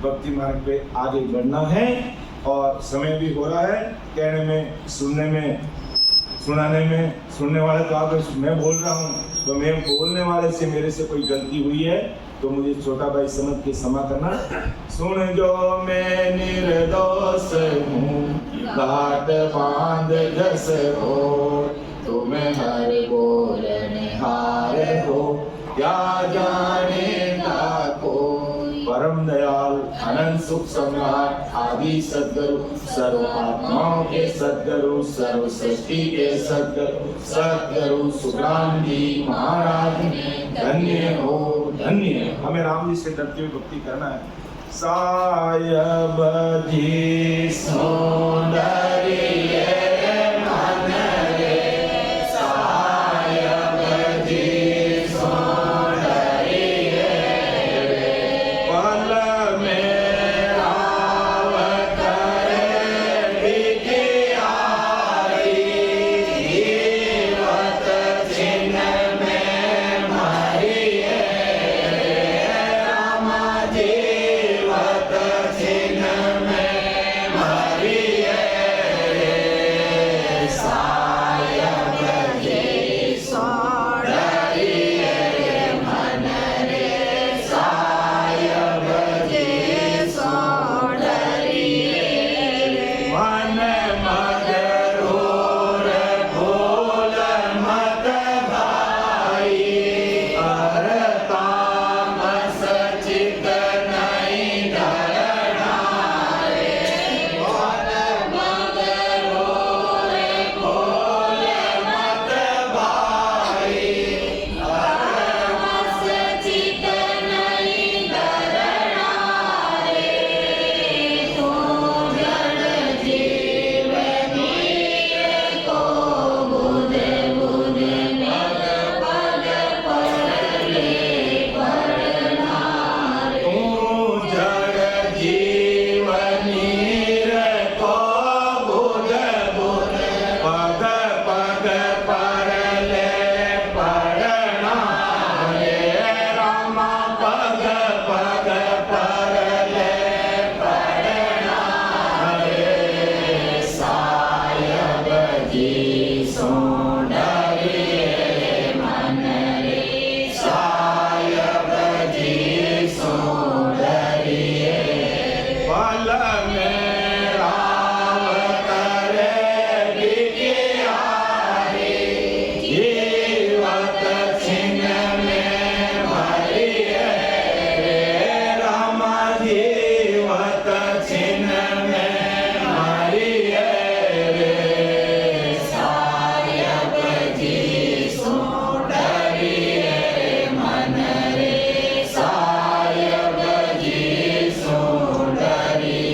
भक्ति मार्ग पे आगे बढ़ना है। और समय भी हो रहा है, कहने में, सुनने में, सुनाने में, सुनने वाले तो आप, मैं बोल रहा हूँ, तो मैं बोलने वाले से मेरे से कोई गलती हुई है तो मुझे छोटा भाई समझ के क्षमा करना। सुन जो मैं निर्दोष हूँ, घाट बांध जस हो, तुम्हें हर बोलने हार हो, क्या जानेगा कोई। परम दयाल अनंत सुख सम्राट आदि सद्गुरु, सर्व आत्माओं के सद्गुरु, सर्व सृष्टि के सद्गुरु, सद्गुरु सुखराम जी महाराज धन्य हो, धन्य। हमें राम जी से डरते हुए भक्ति करना है। सायब जी सौंदर्य मन रे, सायब जी सौंदर्य रे, पल में राव करे विद्यारी, जीवत चिन्ह में मरिए रे, राम जीवत चिन्ह में मरिए रे, सायब जी सौंदर्य मन रे, सायब जी सौंदर्य रे, मन मगरूर भूल मत भाई, हर तामस चित नहीं धरना रे, मन मगरूर भूल मत भाई, हर तामस चित नहीं धरना रे, तो जड़ जीवनी को बुध बुध में पग पड़ले पड़ना रे, तू जड़ जीवनी को बुध बुध पग पग परले पड़ना रे, रामा पग पग परले पड़ना रे, सायब जी सौंदर्य मन रे, सायब जी सौंदर्य पल में राव करे विद्यारी, जीवत चिन्ह में मरिए रे, राम जीवत चिन्ह में मरिए रे, सायब जी सौंदर्य मन रे, सायब जी सौंदर्य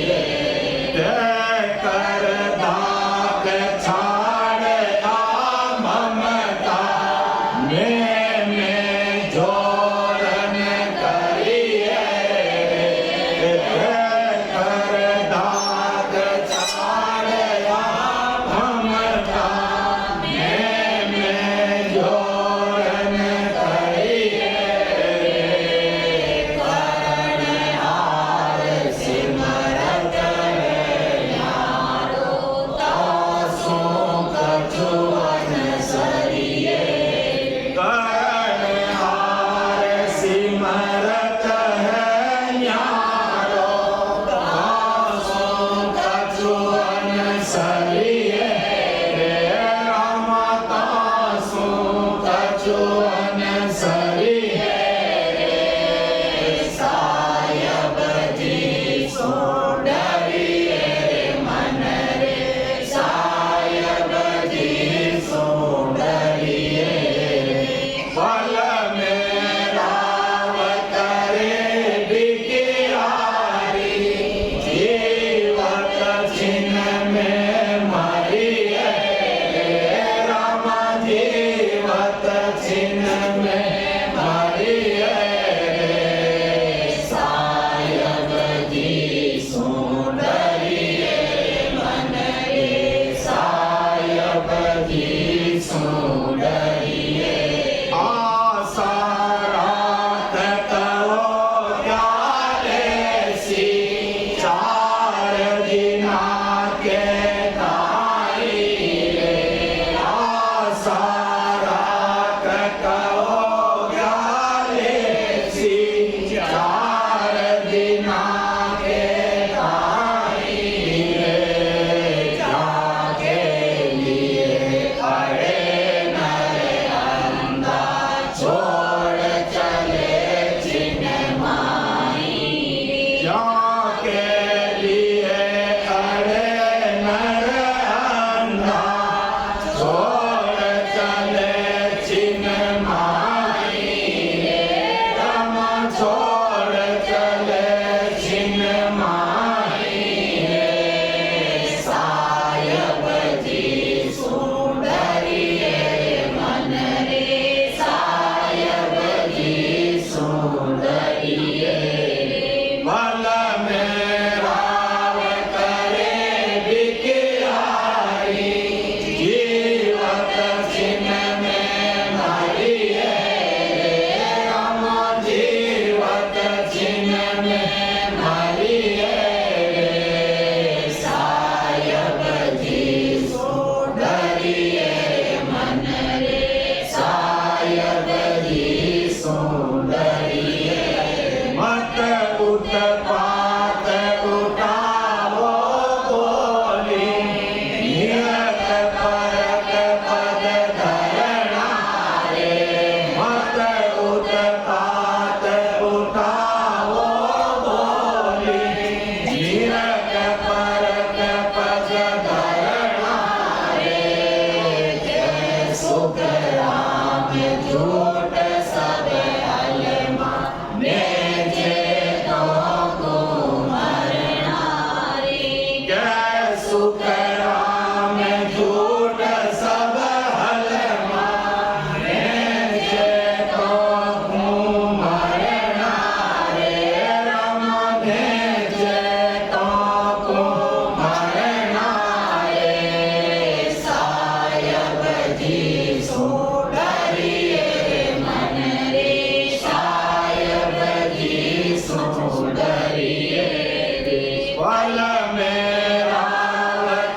फल मेरा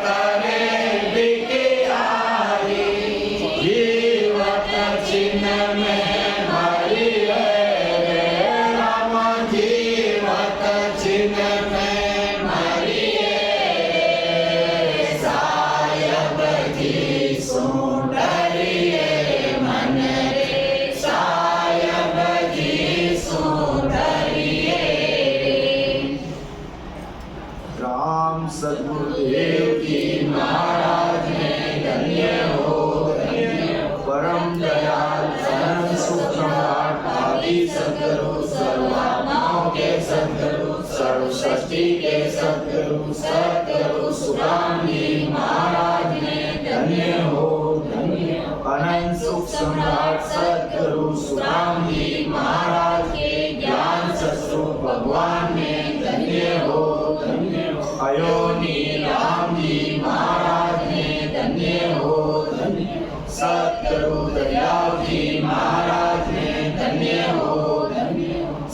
करे बिकियारी, जीवत चिन्ह में मरी है राम, जीवत चिन्ह में मरी है। सायब जी सुन डरिए मन रे, सायब जी सुन डरिए। राम सद्गुरुदेव जी महाराज ने धन्य हो, परम दयाल परम सुप्रभात आदि सद्गुरु, सर्वात्माओं के सद्गुरु, सर्व सृष्टि के सद्गुरु, सद्गुरु सुराम जी महाराज ने धन्य हो, अनंत सुख सम्राट सद्गुरु सुराम जी महाराज के ज्ञान शत्रु भगवान ने धन्य हो, अयोनी राम जी महाराज ने धन्य हो, सद्गुरु दयाल जी महाराज ने धन्य हो,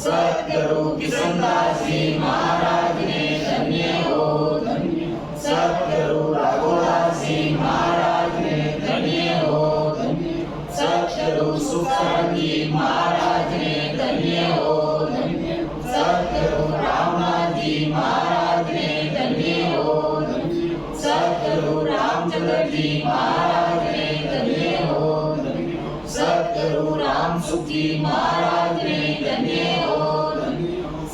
सद्गुरु किशनदास जी महाराज ने धन्य हो, सद्गुरु राघोदास जी महाराज ने धन्य हो, सद्गुरु सुखराम जी महाराज ने धन्य हो, सद्गुरु रामनाथ जी महाराज ने धन्य हो, सद्गुरु रामचंद्र जी महाराज ने धन्य हो, सद्गुरु राम सुख जी महाराज ने धन्य हो,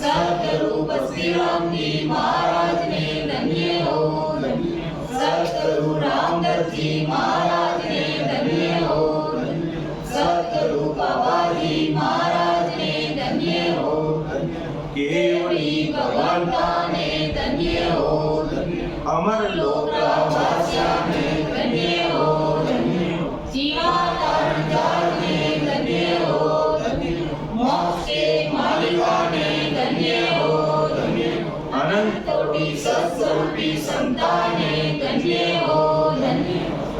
सद्गुरु बसवीराम जी महाराज ने धन्य हो, सद्गुरु रामदत्त जी महाराज ने धन्य हो, सद्गुरु बाबा जी महाराज ने धन्य हो, केवड़ी भगवंता ने धन्य हो, अमर लोक वासिया ने धन्य हो, जीवाता ने धन्य हो, मोक्ष के मालिका ने धन्य हो, अनंत कोटि सत्स्वरूपी संतान ने धन्य हो,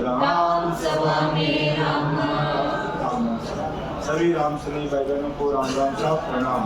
राम सभा में राम। सभी राम सभी भाई बहनों को राम राम साहब प्रणाम।